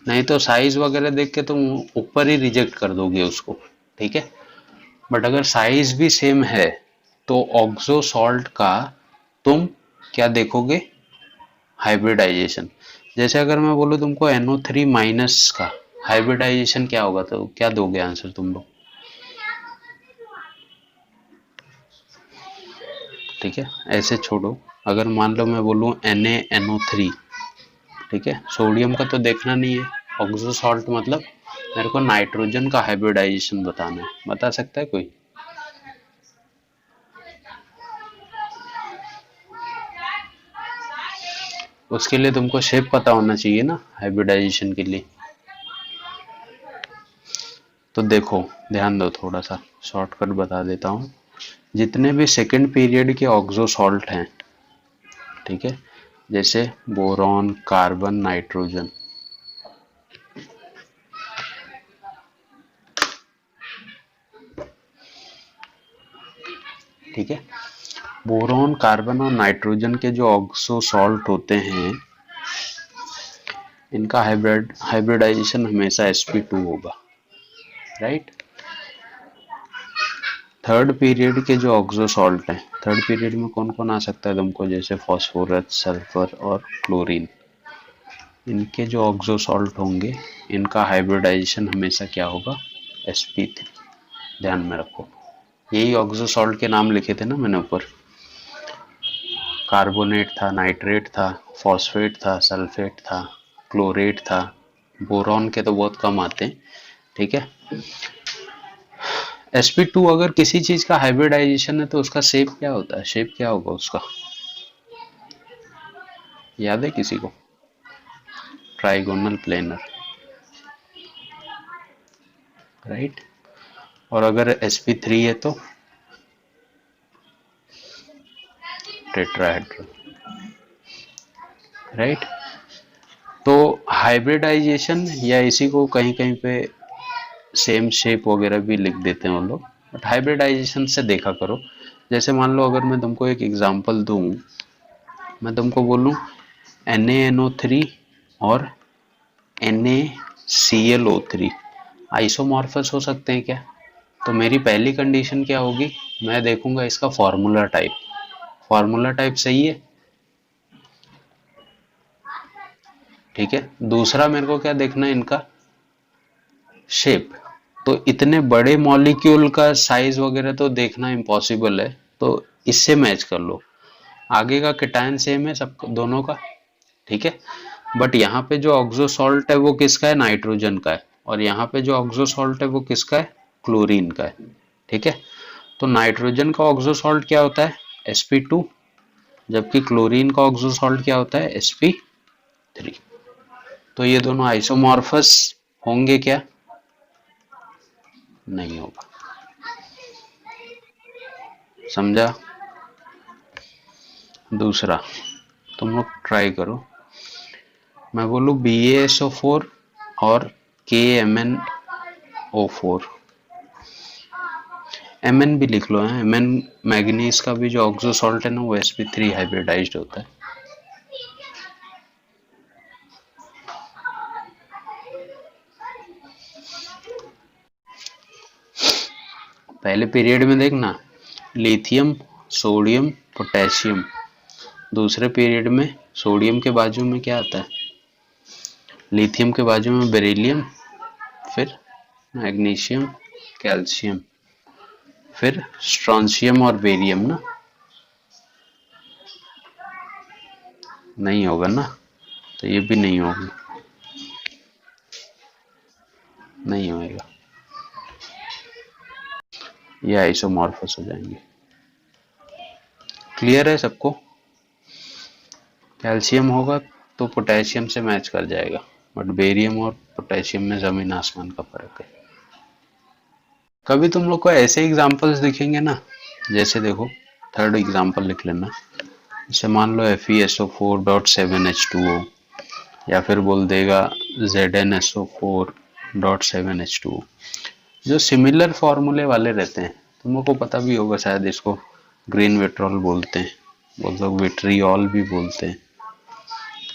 नहीं तो साइज वगैरह देख के तुम ऊपर ही रिजेक्ट कर दोगे उसको। ठीक है, बट अगर साइज भी सेम है तो ऑक्सो सॉल्ट का तुम क्या देखोगे, हाइब्रिडाइजेशन। जैसे अगर मैं बोलूँ तुमको NO3 माइनस का हाइब्रिडाइजेशन क्या होगा, तो क्या दोगे आंसर तुम लोग? ठीक है, ऐसे छोड़ो, अगर मान लो मैं बोलूँ NaNO3, ठीक है, सोडियम का तो देखना नहीं है, ऑक्सो सॉल्ट मतलब मेरे को नाइट्रोजन का हाइब्रिडाइजेशन बताना है, बता सकता है कोई? उसके लिए तुमको शेप पता होना चाहिए ना, हाइब्रिडाइजेशन के लिए। तो देखो, ध्यान दो, थोड़ा सा शॉर्टकट बता देता हूँ। जितने भी सेकंड पीरियड के ऑक्सो सॉल्ट हैं, ठीक है, जैसे बोरॉन, कार्बन, नाइट्रोजन, ठीक है, बोरॉन, कार्बन और नाइट्रोजन के जो ऑक्सो सॉल्ट होते हैं, इनका हाइब्रिडाइजेशन हमेशा sp2 होगा, राइट। थर्ड पीरियड के जो ऑक्सो सॉल्ट हैं, थर्ड पीरियड में कौन कौन आ सकता है तुमको, जैसे फॉस्फोरस, सल्फर और क्लोरीन, इनके जो ऑक्सो सॉल्ट होंगे, इनका हाइब्रिडाइजेशन हमेशा क्या होगा, sp3। ध्यान में रखो, यही ऑक्सो सॉल्ट के नाम लिखे थे ना मैंने ऊपर, कार्बोनेट था, नाइट्रेट था, फॉस्फेट था, सल्फेट था, क्लोरेट था, बोरॉन के तो बहुत कम आते हैं। ठीक है, sp2 अगर किसी चीज का हाइब्रिडाइजेशन है तो उसका शेप क्या होता है, शेप क्या होगा उसका, याद है किसी को? Trigonal planar, right. और अगर sp3 है तो टेट्राहेड्रल, राइट। तो हाइब्रिडाइजेशन या इसी को कहीं कहीं पे सेम शेप वगैरह भी लिख देते हैं वो लोग, बट हाइब्रिडाइजेशन से देखा करो। जैसे मान लो अगर मैं तुमको एक एग्जांपल दूं, मैं तुमको बोलूं NaNO3 और NaClO3 आइसोमॉर्फस हो सकते हैं क्या? तो मेरी पहली कंडीशन क्या होगी, मैं देखूंगा इसका फॉर्मूला टाइप। फॉर्मूला टाइप सही है, ठीक है। दूसरा मेरे को क्या देखना है, इनका शेप। तो इतने बड़े मॉलिक्यूल का साइज वगैरह तो देखना इम्पॉसिबल है, तो इससे मैच कर लो। आगे का केटायन सेम है सब दोनों का, ठीक है। बट यहाँ पे जो ऑक्सो सॉल्ट है वो किसका है, नाइट्रोजन का है। और यहाँ पे जो ऑक्सो सॉल्ट है वो किसका है, क्लोरीन का है, ठीक है। तो नाइट्रोजन का ऑक्सो सॉल्ट क्या होता है, sp2, जबकि क्लोरीन का ऑक्सो सॉल्ट क्या होता है, sp3। तो ये दोनों आइसोमॉर्फस होंगे क्या, नहीं होगा। समझा? दूसरा तुम लोग ट्राई करो, मैं बोलूँ BaSO4 और KMnO4, Mn भी लिख लो है, Mn मैग्नीज का भी जो ऑक्सो सॉल्ट है ना वो sp3 हाइब्रिडाइज्ड होता है। पहले पीरियड में देखना लिथियम, सोडियम, पोटेशियम। दूसरे पीरियड में सोडियम के बाजू में क्या आता है, लिथियम के बाजू में बेरिलियम, फिर मैग्नीशियम, कैल्शियम, फिर स्ट्रॉन्शियम और बेरियम ना। नहीं होगा ना, तो ये भी नहीं होगा, नहीं होएगा, ये आइसोमॉर्फस हो जाएंगे। क्लियर है सबको? कैल्शियम होगा तो पोटेशियम से मैच कर जाएगा, बट बेरियम और पोटेशियम में जमीन आसमान का फर्क है। कभी तुम लोग को ऐसे एग्जांपल्स दिखेंगे ना, जैसे देखो थर्ड एग्जांपल लिख लेना, जैसे मान लो FeSO4.7H2O, या फिर बोल देगा ZnSO4.7H2O, जो सिमिलर फॉर्मूले वाले रहते हैं। तुम लोग को पता भी होगा शायद, इसको ग्रीन विट्रॉल बोलते हैं, वो लोग विट्रियॉल भी बोलते हैं,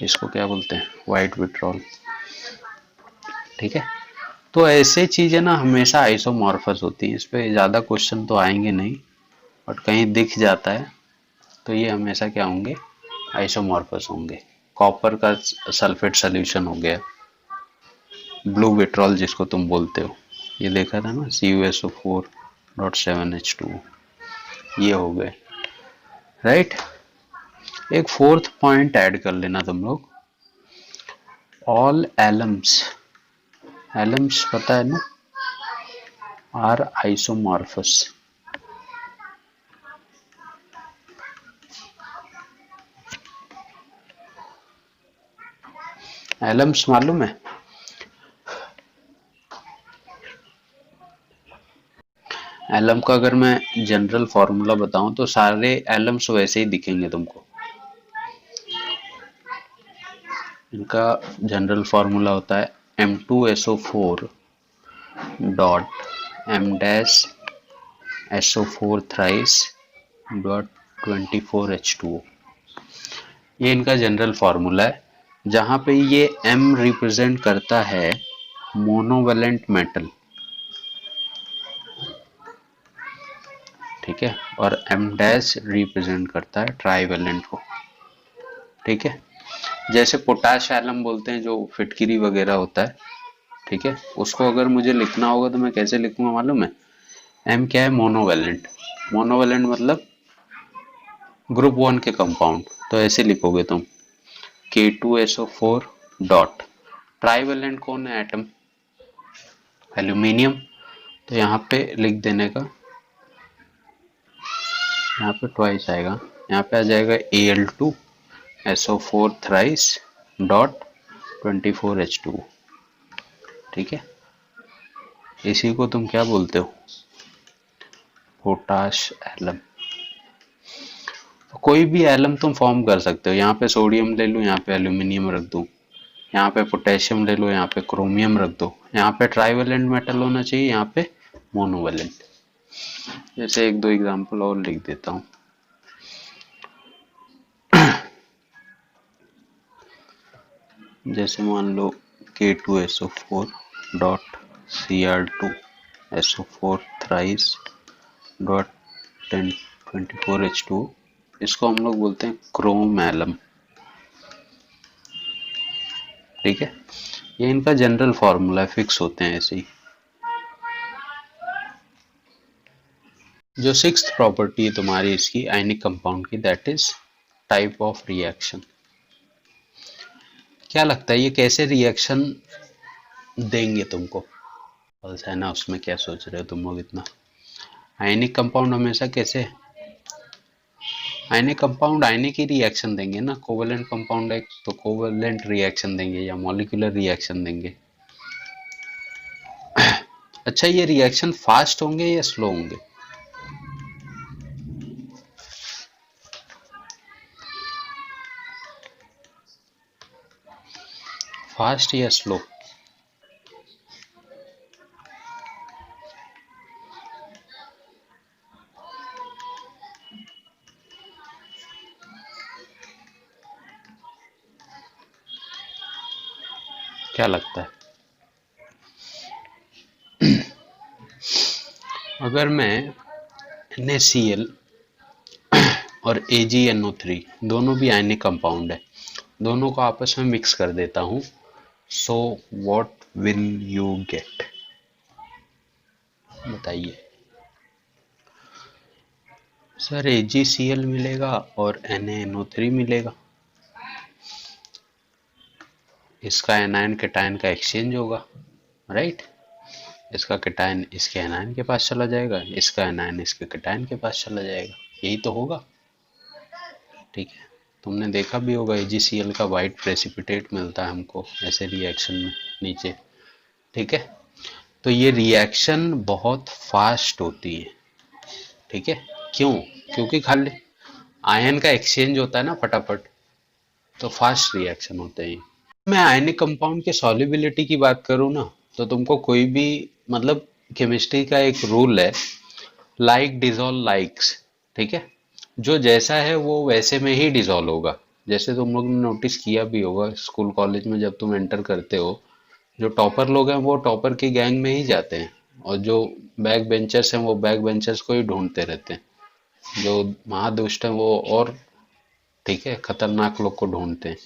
इसको क्या बोलते हैं, वाइट विट्रॉल, ठीक है। तो ऐसे चीजें ना हमेशा आइसोमॉर्फस होती हैं, इस पे ज्यादा क्वेश्चन तो आएंगे नहीं, बट कहीं दिख जाता है तो ये हमेशा क्या होंगे, आइसोमॉर्फस होंगे। कॉपर का सल्फेट सोल्यूशन हो गया, ब्लू विट्रॉल जिसको तुम बोलते हो, ये देखा था ना CuSO4.7H2, ये हो गए, राइट। एक फोर्थ पॉइंट ऐड कर लेना तुम लोग, ऑल एलम्स, एलम्स पता है ना, आर आइसोमॉर्फस। एलम्स मालूम है? एलम का अगर मैं जनरल फॉर्मूला बताऊं तो सारे एलम्स वैसे ही दिखेंगे तुमको। इनका जनरल फॉर्मूला होता है M2SO4 dot M dash SO4 thrice dot 24H2O। ये इनका जनरल फॉर्मूला है, जहां पे ये M रिप्रेजेंट करता है मोनोवेलेंट मेटल, ठीक है, और M डैश रिप्रेजेंट करता है ट्राइवेलेंट को, ठीक है। जैसे पोटाश एलम बोलते हैं जो फिटकिरी वगैरह होता है, ठीक है, उसको अगर मुझे लिखना होगा तो मैं कैसे लिखूंगा मालूम है, एम क्या है, मोनोवेलेंट, मोनोवेलेंट मतलब ग्रुप 1 के कंपाउंड, तो ऐसे लिखोगे तुम K2SO4 डॉट, ट्राइवेलेंट कौन है एटम, एल्यूमिनियम, तो यहाँ पे लिख देने का, यहाँ पे ट्वाइस आएगा, यहाँ पे आ जाएगा Al2SO4 थ्राइस डॉट 24H2, ठीक है। इसी को तुम क्या बोलते हो, पोटाश एलम। तो कोई भी एलम तुम फॉर्म कर सकते हो, यहाँ पे सोडियम ले लूँ, यहाँ पे एल्यूमिनियम रख दूँ, यहाँ पे पोटेशियम ले लो, यहाँ पे क्रोमियम रख दो, यहाँ पे ट्राइवेलेंट मेटल होना चाहिए, यहाँ पे मोनोवेलेंट। जैसे एक दो एग्जांपल और लिख देता हूँ। जैसे मान लो K2SO4 dot Cr2SO4 thrice dot 1024H2, इसको हम लोग बोलते हैं क्रोम एलम। ठीक है, ये इनका जनरल फॉर्मूला फिक्स होते हैं ऐसे ही। जो सिक्स्थ प्रॉपर्टी है तुम्हारी इसकी आयनिक कंपाउंड की, that is type of reaction. क्या लगता है ये कैसे रिएक्शन देंगे तुमको? बस है ना, उसमें क्या सोच रहे हो तुम लोग इतना? आयनिक कंपाउंड हमेशा कैसे, आयनिक कंपाउंड आयनिक ही रिएक्शन देंगे ना। कोवेलेंट कंपाउंड है तो कोवेलेंट रिएक्शन देंगे या मॉलिक्यूलर रिएक्शन देंगे। अच्छा, ये रिएक्शन फास्ट होंगे या स्लो होंगे? फास्ट या स्लो? क्या लगता है? अगर मैं NaCl और AgNO3 दोनों भी आयनिक कंपाउंड है, दोनों को आपस में मिक्स कर देता हूं, so what will you get? बताइए। सर AgCl मिलेगा और NaNO3 मिलेगा, इसका एनायन कैटायन का एक्सचेंज होगा, राइट? इसका कैटायन इसके एनायन के पास चला जाएगा, इसका एनायन इसके कैटायन के पास चला जाएगा, यही तो होगा। ठीक है, तुमने देखा भी होगा AgCl का वाइट प्रेसिपिटेट मिलता है हमको ऐसे रिएक्शन में नीचे। ठीक है, तो ये रिएक्शन बहुत फास्ट होती है। ठीक है, क्यों? क्योंकि खाली आयन का एक्सचेंज होता है ना फटाफट, तो फास्ट रिएक्शन होते हैं। मैं आयनिक कंपाउंड के सॉल्युबिलिटी की बात करूँ ना, तो तुमको कोई भी मतलब केमिस्ट्री का एक रूल है, लाइक डिजोल्व लाइक्स। ठीक है, जो जैसा है वो वैसे में ही डिजोल्व होगा। जैसे तुम लोग ने नोटिस किया भी होगा स्कूल कॉलेज में जब तुम एंटर करते हो, जो टॉपर लोग हैं वो टॉपर की गैंग में ही जाते हैं, और जो बैक बेंचर्स हैं वो बैक बेंचर्स को ही ढूंढते रहते हैं। जो महादुष्ट हैं वो और, ठीक है, खतरनाक लोग को ढूंढते हैं।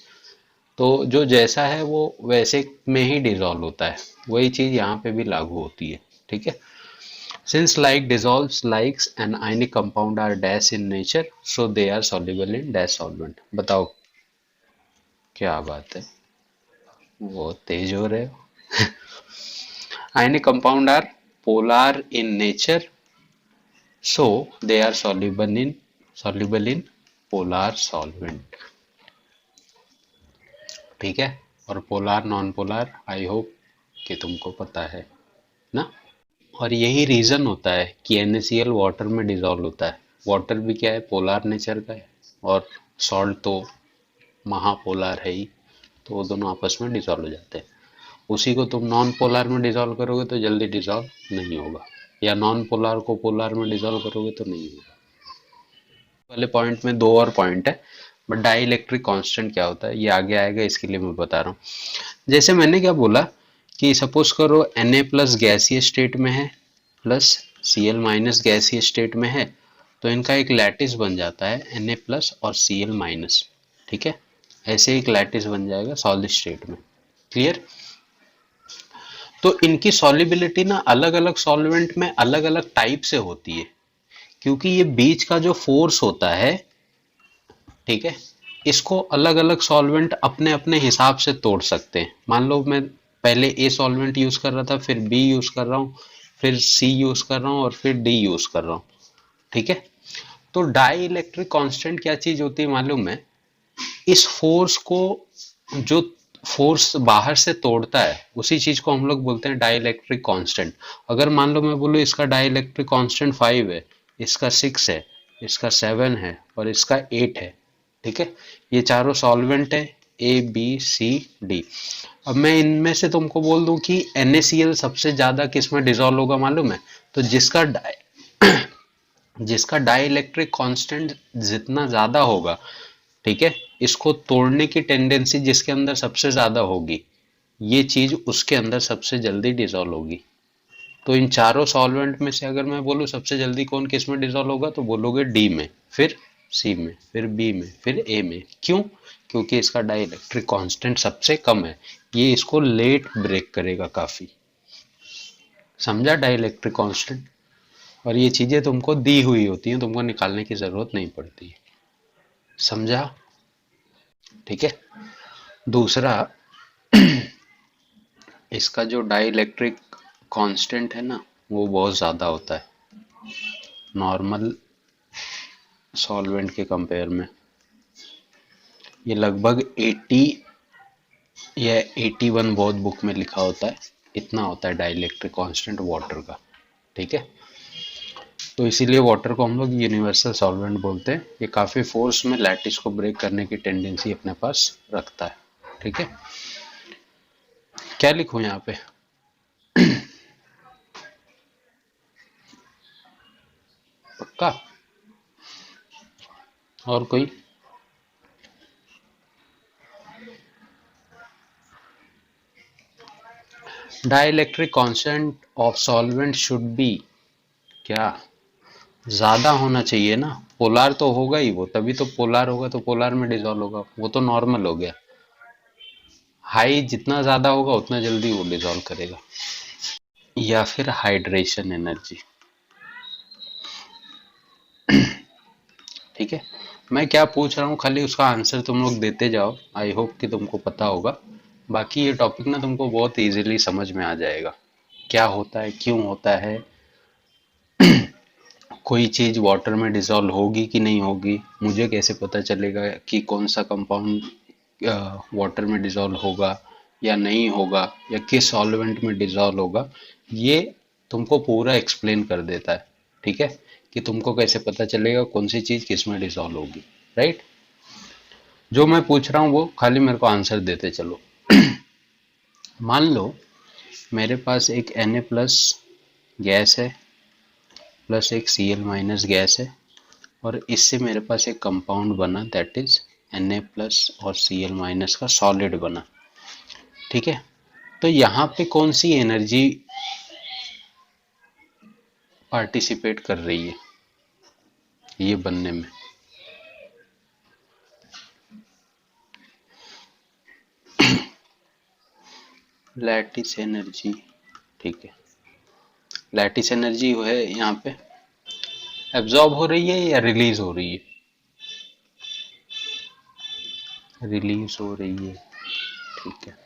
तो जो जैसा है वो वैसे में ही डिजॉल्व होता है, वही चीज यहाँ पे भी लागू होती है। ठीक है, since like dissolves likes and ionic compound are dash in nature, so they are soluble in dash solvent. बताओ क्या बात है, वो तेज हो रहे हो। Ionic compound are polar in nature, so they are soluble in polar solvent. ठीक है, और polar non polar I hope कि तुमको पता है ना। और यही रीजन होता है कि NaCl वाटर में डिजॉल्व होता है। वाटर भी क्या है, पोलर नेचर का है, और सॉल्ट तो महापोलर है ही, तो वो दोनों आपस में डिजॉल्व हो जाते हैं। उसी को तुम नॉन पोलर में डिजॉल्व करोगे तो जल्दी डिजॉल्व नहीं होगा, या नॉन पोलर को पोलर में डिजॉल्व करोगे तो नहीं होगा। पहले पॉइंट में दो और पॉइंट है, बट डाई इलेक्ट्रिक कॉन्स्टेंट क्या होता है ये आगे आएगा, इसके लिए मैं बता रहा हूँ। जैसे मैंने क्या बोला कि सपोज करो Na प्लस गैसीय स्टेट में है प्लस Cl माइनस गैसीय स्टेट में है, तो इनका एक लैटिस बन जाता है Na प्लस और Cl माइनस। ठीक है, ऐसे एक लैटिस बन जाएगा सॉलिड स्टेट में। क्लियर? तो इनकी सॉल्युबिलिटी ना अलग अलग सॉल्वेंट में अलग अलग टाइप से होती है, क्योंकि ये बीच का जो फोर्स होता है, ठीक है, इसको अलग अलग सॉल्वेंट अपने अपने हिसाब से तोड़ सकते हैं। मान लो मैं पहले ए सॉल्वेंट यूज कर रहा था, फिर बी यूज कर रहा हूँ, फिर सी यूज कर रहा हूँ, और फिर डी यूज कर रहा हूँ। ठीक है, तो डाई इलेक्ट्रिक कांस्टेंट क्या चीज होती है मालूम है? इस फोर्स को, जो फोर्स बाहर से तोड़ता है, उसी चीज को हम लोग बोलते हैं डाई इलेक्ट्रिक कांस्टेंट। अगर मान लो मैं बोलूँ इसका डाई इलेक्ट्रिक कांस्टेंट 5 है, इसका 6 है, इसका 7 है और इसका 8 है। ठीक है, ये चारों सॉल्वेंट है, ABCD। अब मैं इनमें से तुमको बोल दूं कि NaCl सबसे ज्यादा किस में डिसॉल्व होगा मालूम है? तो जिसका डाई इलेक्ट्रिक कांस्टेंट जितना ज्यादा होगा, ठीक है, इसको तोड़ने की टेंडेंसी जिसके अंदर सबसे ज्यादा होगी, ये चीज उसके अंदर सबसे जल्दी डिसॉल्व होगी। तो इन चारों सॉल्वेंट में से अगर मैं बोलूं सबसे जल्दी कौन किस में डिसॉल्व होगा, तो बोलोगे डी में, फिर सी में, फिर बी में, फिर ए में। क्यों? क्योंकि इसका डाई इलेक्ट्रिक कांस्टेंट सबसे कम है, ये इसको लेट ब्रेक करेगा काफी। समझा डाई इलेक्ट्रिक कांस्टेंट? और ये चीजें तुमको दी हुई होती हैं, तुमको निकालने की जरूरत नहीं पड़ती। समझा? ठीक है। दूसरा, इसका जो डाई इलेक्ट्रिक कांस्टेंट है ना, वो बहुत ज़्यादा होता है नॉर्मल सॉल्वेंट के कंपेयर में। ये लगभग 80 या 81 बहुत बुक में लिखा होता है, इतना होता है डाई इलेक्ट्रिक कांस्टेंट वाटर का। ठीक है, तो इसीलिए वाटर को हम लोग यूनिवर्सल सॉल्वेंट बोलते हैं। ये काफ़ी फोर्स में लैटिस को ब्रेक करने की टेंडेंसी अपने पास रखता है। ठीक है, क्या लिखूं यहाँ पे? पक्का? और कोई? Dielectric constant of solvent should be, क्या ज्यादा होना चाहिए ना? पोलार तो होगा ही वो, तभी तो पोलार होगा, तो पोलार में डिसॉल्व होगा, वो तो नॉर्मल हो गया। हाई जितना ज्यादा होगा उतना जल्दी वो डिसॉल्व करेगा। या फिर हाइड्रेशन एनर्जी। ठीक है, मैं क्या पूछ रहा हूँ खाली उसका आंसर तुम लोग देते जाओ, आई होप कि तुमको पता होगा। बाकी ये टॉपिक ना तुमको बहुत इजीली समझ में आ जाएगा, क्या होता है, क्यों होता है, कोई चीज वाटर में डिसॉल्व होगी कि नहीं होगी, मुझे कैसे पता चलेगा कि कौन सा कंपाउंड वाटर में डिसॉल्व होगा या नहीं होगा, या किस सॉल्वेंट में डिसॉल्व होगा, ये तुमको पूरा एक्सप्लेन कर देता है। ठीक है, कि तुमको कैसे पता चलेगा कौन सी चीज किस में डिसॉल्व होगी। राइट, जो मैं पूछ रहा हूँ वो खाली मेरे को आंसर देते चलो। मान लो मेरे पास एक Na प्लस गैस है, प्लस एक Cl माइनस गैस है, और इससे मेरे पास एक कंपाउंड बना, दैट इज Na प्लस और Cl माइनस का सॉलिड बना। ठीक है, तो यहाँ पे कौन सी एनर्जी पार्टिसिपेट कर रही है ये बनने में? Lattice energy. ठीक है, लैटिस एनर्जी है यहाँ पे एब्जॉर्ब हो रही है या रिलीज हो रही है? रिलीज हो रही है। ठीक है,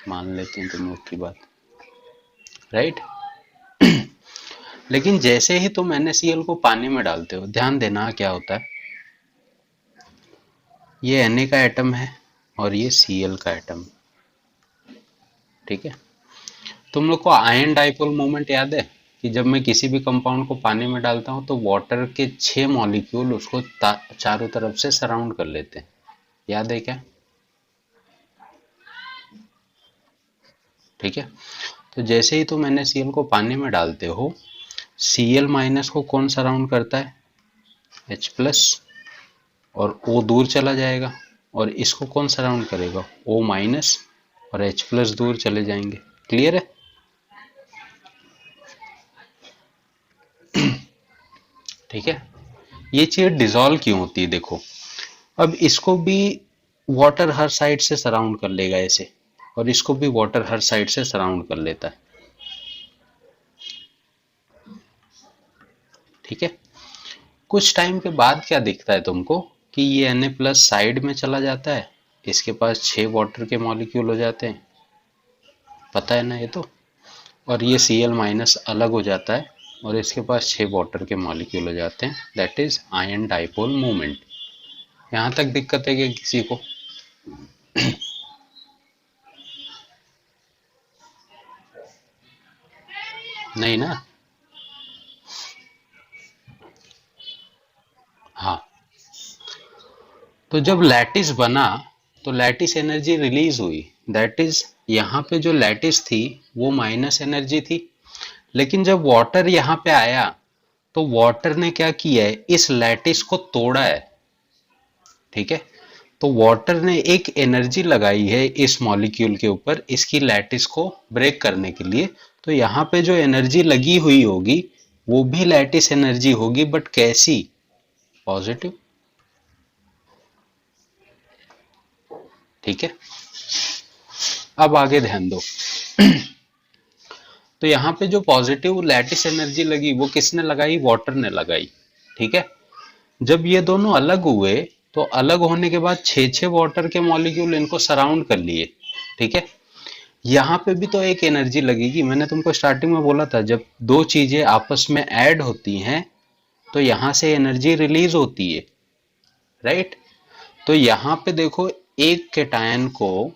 मान लेते हैं तुम लोग की बात। राइट, लेकिन जैसे ही तुम NaCl को पानी में डालते हो, ध्यान देना क्या होता है, ये Na का एटम है और ये Cl का एटम। ठीक है, तुम लोग को आयन डाइपोल मोमेंट याद है कि जब मैं किसी भी कंपाउंड को पानी में डालता हूं तो वाटर के 6 मॉलिक्यूल उसको चारों तरफ से सराउंड कर लेते हैं, याद है क्या? ठीक है, तो जैसे ही तुम NaCl को पानी में डालते हो, Cl माइनस को कौन सराउंड करता है? H प्लस, और O दूर चला जाएगा, और इसको कौन सराउंड करेगा? O माइनस और H प्लस दूर चले जाएंगे। क्लियर है? ठीक है, ये चीज डिसॉल्व क्यों होती है देखो। अब इसको भी वाटर हर साइड से सराउंड कर लेगा ऐसे, और इसको भी वाटर हर साइड से सराउंड कर लेता है। ठीक है, कुछ टाइम के बाद क्या दिखता है तुमको कि ये Na प्लस साइड में चला जाता है, इसके पास 6 वाटर के मॉलिक्यूल हो जाते हैं, पता है ना ये तो। और ये Cl माइनस अलग हो जाता है और इसके पास 6 वाटर के मॉलिक्यूल हो जाते हैं, that is ion dipole movement. यहां तक दिक्कत है क्या किसी को? नहीं ना? हाँ, तो जब लैटिस बना तो लैटिस एनर्जी रिलीज हुई, दैट इज यहाँ पे जो लैटिस थी वो माइनस एनर्जी थी। लेकिन जब वाटर यहाँ पे आया तो वाटर ने क्या किया है, इस लैटिस को तोड़ा है। ठीक है, तो वाटर ने एक एनर्जी लगाई है इस मॉलिक्यूल के ऊपर इसकी लैटिस को ब्रेक करने के लिए। तो यहाँ पे जो एनर्जी लगी हुई होगी वो भी लैटिस एनर्जी होगी, बट कैसी? पॉजिटिव। ठीक है, अब आगे ध्यान दो। तो यहाँ पे जो पॉजिटिव लैटिस एनर्जी लगी वो किसने लगाई? वाटर ने लगाई। ठीक है, जब ये दोनों अलग हुए तो अलग होने के बाद छह छह वाटर के मॉलिक्यूल इनको सराउंड कर लिए। ठीक है, यहाँ पे भी तो एक एनर्जी लगेगी। मैंने तुमको स्टार्टिंग में बोला था जब दो चीजें आपस में ऐड होती हैं तो यहां से एनर्जी रिलीज होती है, राइट। तो यहाँ पे देखो एक केटायन को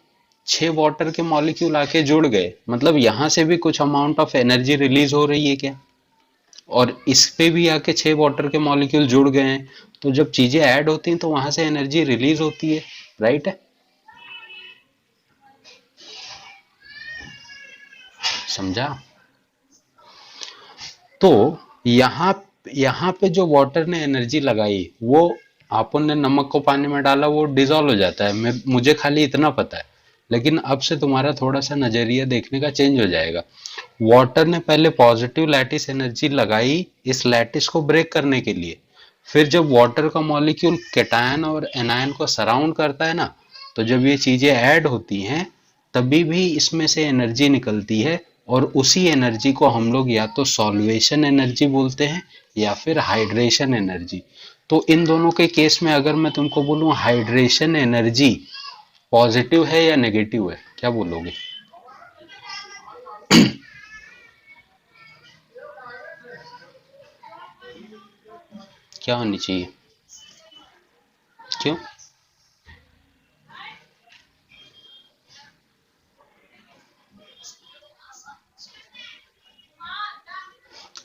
छह वाटर के मॉलिक्यूल आके जुड़ गए, मतलब यहां से भी कुछ अमाउंट ऑफ एनर्जी रिलीज हो रही है क्या? और इस पे भी आके छह वाटर के मॉलिक्यूल जुड़ गए हैं, तो जब चीजें ऐड होती हैं तो वहां से एनर्जी रिलीज होती है, राइट है। समझा? तो यहाँ यहाँ पे जो वाटर ने एनर्जी लगाई वो अपन ने नमक को पानी में डाला वो डिजोल्व हो जाता है, मुझे खाली इतना पता है। लेकिन अब से तुम्हारा थोड़ा सा नजरिया देखने का चेंज हो जाएगा। वाटर ने पहले पॉजिटिव लैटिस एनर्जी लगाई इस लैटिस को ब्रेक करने के लिए, फिर जब वाटर का मॉलिक्यूल कैटायन और एनायन को सराउंड करता है ना, तो जब ये चीजें ऐड होती हैं तभी भी इसमें से एनर्जी निकलती है, और उसी एनर्जी को हम लोग या तो सॉल्वेशन एनर्जी बोलते हैं या फिर हाइड्रेशन एनर्जी। तो इन दोनों के केस में अगर मैं तुमको बोलूं हाइड्रेशन एनर्जी पॉजिटिव है या नेगेटिव है, क्या बोलोगे? क्या होनी चाहिए? क्यों?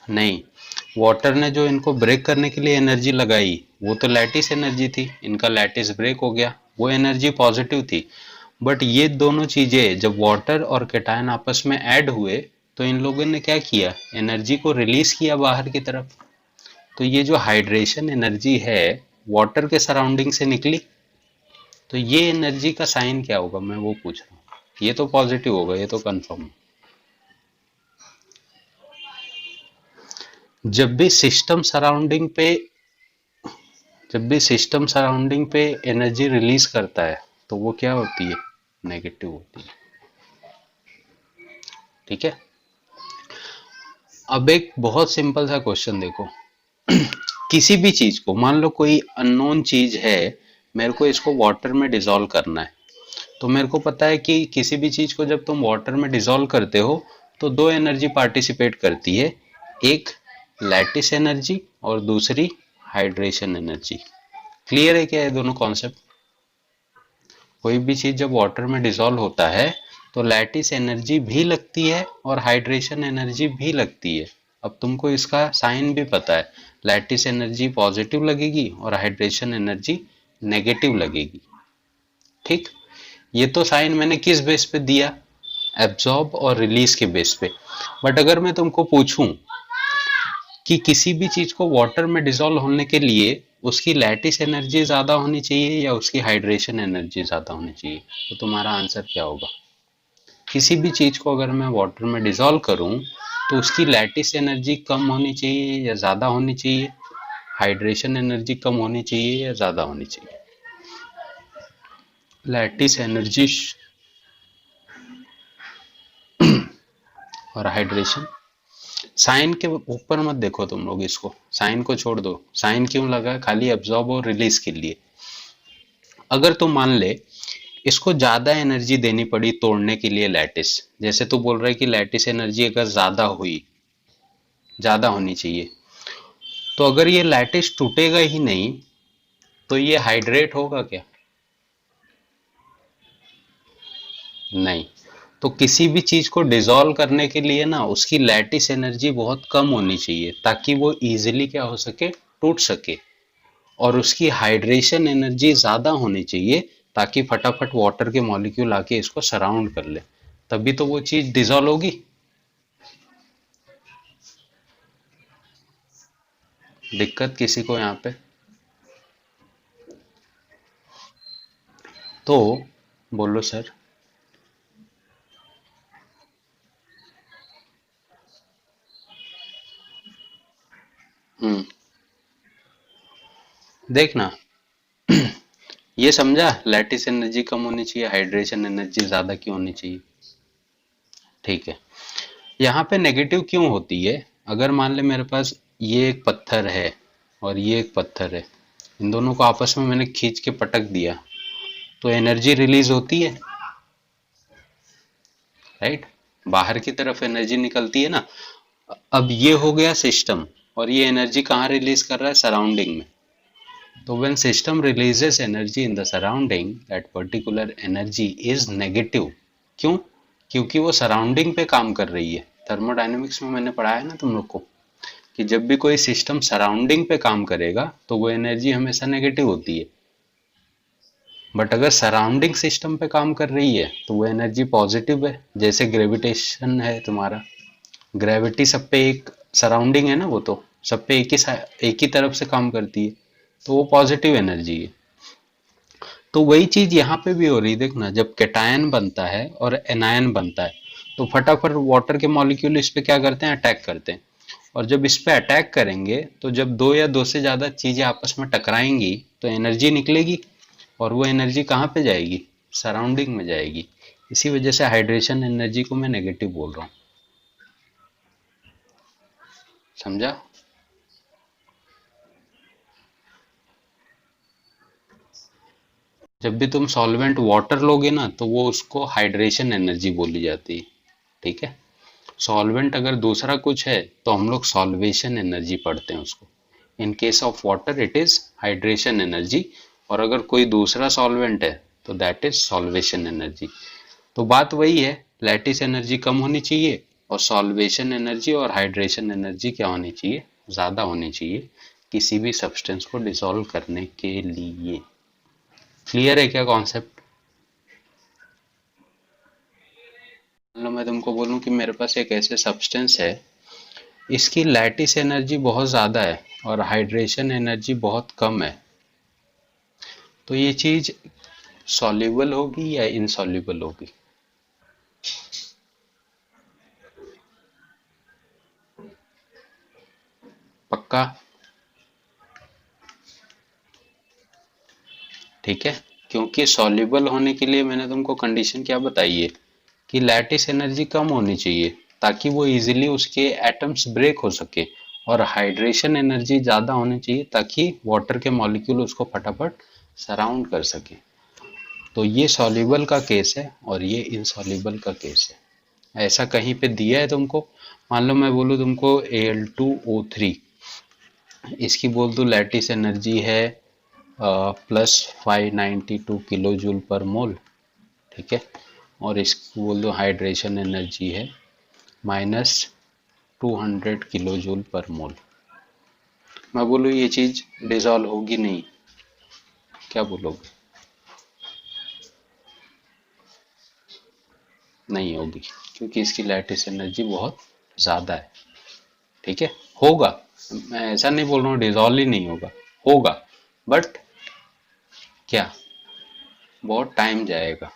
नहीं, वाटर ने जो इनको ब्रेक करने के लिए एनर्जी लगाई वो तो लैटिस एनर्जी थी, इनका लैटिस ब्रेक हो गया, वो एनर्जी पॉजिटिव थी। बट ये दोनों चीजें जब वाटर और कैटायन आपस में ऐड हुए तो इन लोगों ने क्या किया, एनर्जी को रिलीज किया बाहर की तरफ। तो ये जो हाइड्रेशन एनर्जी है वाटर के सराउंडिंग से निकली, तो ये एनर्जी का साइन क्या होगा, मैं वो पूछ रहा हूँ। ये तो पॉजिटिव होगा, ये तो कंफर्म है। जब भी सिस्टम सराउंडिंग पे जब भी सिस्टम सराउंडिंग पे एनर्जी रिलीज करता है तो वो क्या होती है, नेगेटिव होती है। ठीक है, अब एक बहुत सिंपल सा क्वेश्चन देखो। किसी भी चीज को मान लो कोई अननोन चीज है, मेरे को इसको वाटर में डिसॉल्व करना है, तो मेरे को पता है कि किसी भी चीज को जब तुम वाटर में डिसॉल्व करते हो तो दो एनर्जी पार्टिसिपेट करती है, एक लैटिस एनर्जी और दूसरी हाइड्रेशन एनर्जी। क्लियर है क्या ये दोनों कॉन्सेप्ट? कोई भी चीज जब वाटर में डिसॉल्व होता है तो लैटिस एनर्जी भी लगती है और हाइड्रेशन एनर्जी भी लगती है। अब तुमको इसका साइन भी पता है, लैटिस एनर्जी पॉजिटिव लगेगी और हाइड्रेशन एनर्जी नेगेटिव लगेगी। ठीक, ये तो साइन मैंने किस बेस पे दिया, एब्जॉर्ब और रिलीज के बेस पे। बट अगर मैं तुमको पूछूं कि किसी भी चीज को वाटर में डिसॉल्व होने के लिए उसकी लैटिस एनर्जी ज्यादा होनी चाहिए या उसकी हाइड्रेशन एनर्जी ज्यादा होनी चाहिए, तो तुम्हारा आंसर क्या होगा? किसी भी चीज को अगर मैं वाटर में डिसॉल्व करूं तो उसकी लैटिस एनर्जी कम होनी चाहिए या ज्यादा होनी चाहिए, हाइड्रेशन एनर्जी कम होनी चाहिए या ज्यादा होनी चाहिए? लैटिस एनर्जी और हाइड्रेशन। साइन के ऊपर मत देखो तुम लोग, इसको साइन को छोड़ दो। साइन क्यों लगा? खाली एब्जॉर्ब और रिलीज के लिए। अगर तुम मान ले इसको ज्यादा एनर्जी देनी पड़ी तोड़ने के लिए लैटिस, जैसे तू बोल रहा है कि लैटिस एनर्जी अगर ज्यादा हुई, ज्यादा होनी चाहिए, तो अगर ये लैटिस टूटेगा ही नहीं तो ये हाइड्रेट होगा क्या? नहीं। तो किसी भी चीज को डिसॉल्व करने के लिए ना उसकी लैटिस एनर्जी बहुत कम होनी चाहिए ताकि वो इजीली क्या हो सके, टूट सके। और उसकी हाइड्रेशन एनर्जी ज्यादा होनी चाहिए ताकि फटाफट वाटर के मॉलिक्यूल आके इसको सराउंड कर ले, तभी तो वो चीज डिजॉल्व होगी। दिक्कत किसी को यहाँ पे? तो बोलो सर। हम्म। देखना, ये समझा, लैटिस एनर्जी कम होनी चाहिए, हाइड्रेशन एनर्जी ज्यादा क्यों होनी चाहिए? ठीक है। यहाँ पे नेगेटिव क्यों होती है? अगर मान ले मेरे पास ये एक पत्थर है और ये एक पत्थर है, इन दोनों को आपस में मैंने खींच के पटक दिया, तो एनर्जी रिलीज होती है, राइट? बाहर की तरफ एनर्जी निकलती है ना। अब ये हो गया सिस्टम, और ये एनर्जी कहाँ रिलीज कर रहा है? सराउंडिंग में। तो when system releases energy in the surrounding, that particular energy is negative. क्यों? क्योंकि वो सराउंडिंग पे काम कर रही है। थर्मोडायनेमिक्स में मैंने पढ़ा है ना तुम लोग को, कि जब भी कोई सिस्टम सराउंडिंग पे काम करेगा तो वो एनर्जी हमेशा नेगेटिव होती है। बट अगर सराउंडिंग सिस्टम पे काम कर रही है तो वो एनर्जी पॉजिटिव है। जैसे ग्रेविटेशन है तुम्हारा, ग्रेविटी सब पे एक सराउंडिंग है ना, वो तो सब पे एक ही तरफ से काम करती है, तो वो पॉजिटिव एनर्जी है। तो वही चीज यहाँ पे भी हो रही, देखना, जब कैटायन बनता है और एनायन बनता है तो फटाफट वाटर के मॉलिक्यूल इस पे क्या करते हैं? अटैक करते हैं। और जब इस पे अटैक करेंगे तो जब दो या दो से ज्यादा चीजें आपस में टकराएंगी तो एनर्जी निकलेगी, और वो एनर्जी कहाँ पे जाएगी? सराउंडिंग में जाएगी। इसी वजह से हाइड्रेशन एनर्जी को मैं नेगेटिव बोल रहा हूँ। समझा? जब भी तुम सॉल्वेंट वाटर लोगे ना तो वो उसको हाइड्रेशन एनर्जी बोली जाती है, ठीक है? सॉल्वेंट अगर दूसरा कुछ है तो हम लोग सॉल्वेशन एनर्जी पढ़ते हैं उसको। In case of water it is hydration energy, और अगर कोई दूसरा सॉल्वेंट है तो दैट इज सॉल्वेशन एनर्जी। तो बात वही है, लैटिस एनर्जी कम होनी चाहिए और सॉल्वेशन एनर्जी और हाइड्रेशन एनर्जी क्या होनी चाहिए? ज़्यादा होनी चाहिए, किसी भी सब्सटेंस को डिसॉल्व करने के लिए। क्लियर है क्या कॉन्सेप्ट? मान लो मैं तुमको बोलूं कि मेरे पास एक ऐसे सब्सटेंस है, इसकी लैटिस एनर्जी बहुत ज़्यादा है और हाइड्रेशन एनर्जी बहुत कम है, तो ये चीज़ सॉल्युबल होगी या इनसॉल्युबल होगी? पक्का? ठीक है। क्योंकि सॉल्युबल होने के लिए मैंने तुमको कंडीशन क्या बताई है, कि लैटिस एनर्जी कम होनी चाहिए ताकि वो इजीली उसके एटम्स ब्रेक हो सके, और हाइड्रेशन एनर्जी ज़्यादा होनी चाहिए ताकि वाटर के मॉलिक्यूल उसको फटाफट सराउंड कर सके। तो ये सॉल्युबल का केस है और ये इनसॉल्युबल का केस है। ऐसा कहीं पे दिया है तुमको? मान लो मैं बोलूँ तुमको Al2O3, इसकी बोल दो लैटिस एनर्जी है +592 किलो जूल पर मोल, ठीक है? और इसको बोल दो हाइड्रेशन एनर्जी है -200 किलो जूल पर मोल। मैं बोलूँ ये चीज़ डिजॉल्व होगी नहीं, क्या बोलोगे? नहीं होगी, क्योंकि इसकी लैटिस एनर्जी बहुत ज़्यादा है, ठीक है? होगा, मैं ऐसा नहीं बोल रहा हूँ डिजॉल्व ही नहीं होगा, होगा, बट क्या, बहुत टाइम जाएगा।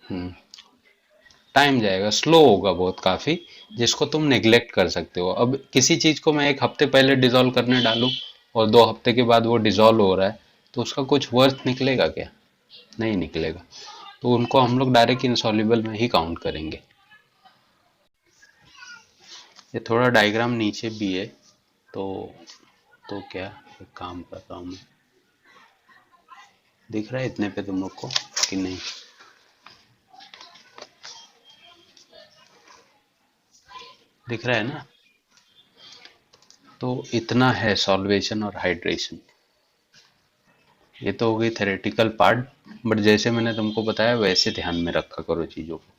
हम्म, टाइम जाएगा, स्लो होगा बहुत काफ़ी, जिसको तुम नेग्लेक्ट कर सकते हो। अब किसी चीज़ को मैं एक हफ्ते पहले डिजॉल्व करने डालूं और 2 हफ्ते के बाद वो डिजॉल्व हो रहा है, तो उसका कुछ वर्थ निकलेगा क्या? नहीं निकलेगा। तो उनको हम लोग डायरेक्ट इंसॉल्युबल में ही काउंट करेंगे। ये थोड़ा डायग्राम नीचे भी है, तो क्या, एक काम कर रहा हूँ मैं, दिख रहा है इतने पे तुम लोग को कि नहीं? दिख रहा है ना? तो इतना है सॉल्वेशन और हाइड्रेशन। ये तो हो गई थेरेटिकल पार्ट, बट जैसे मैंने तुमको बताया वैसे ध्यान में रखा करो चीज़ों को।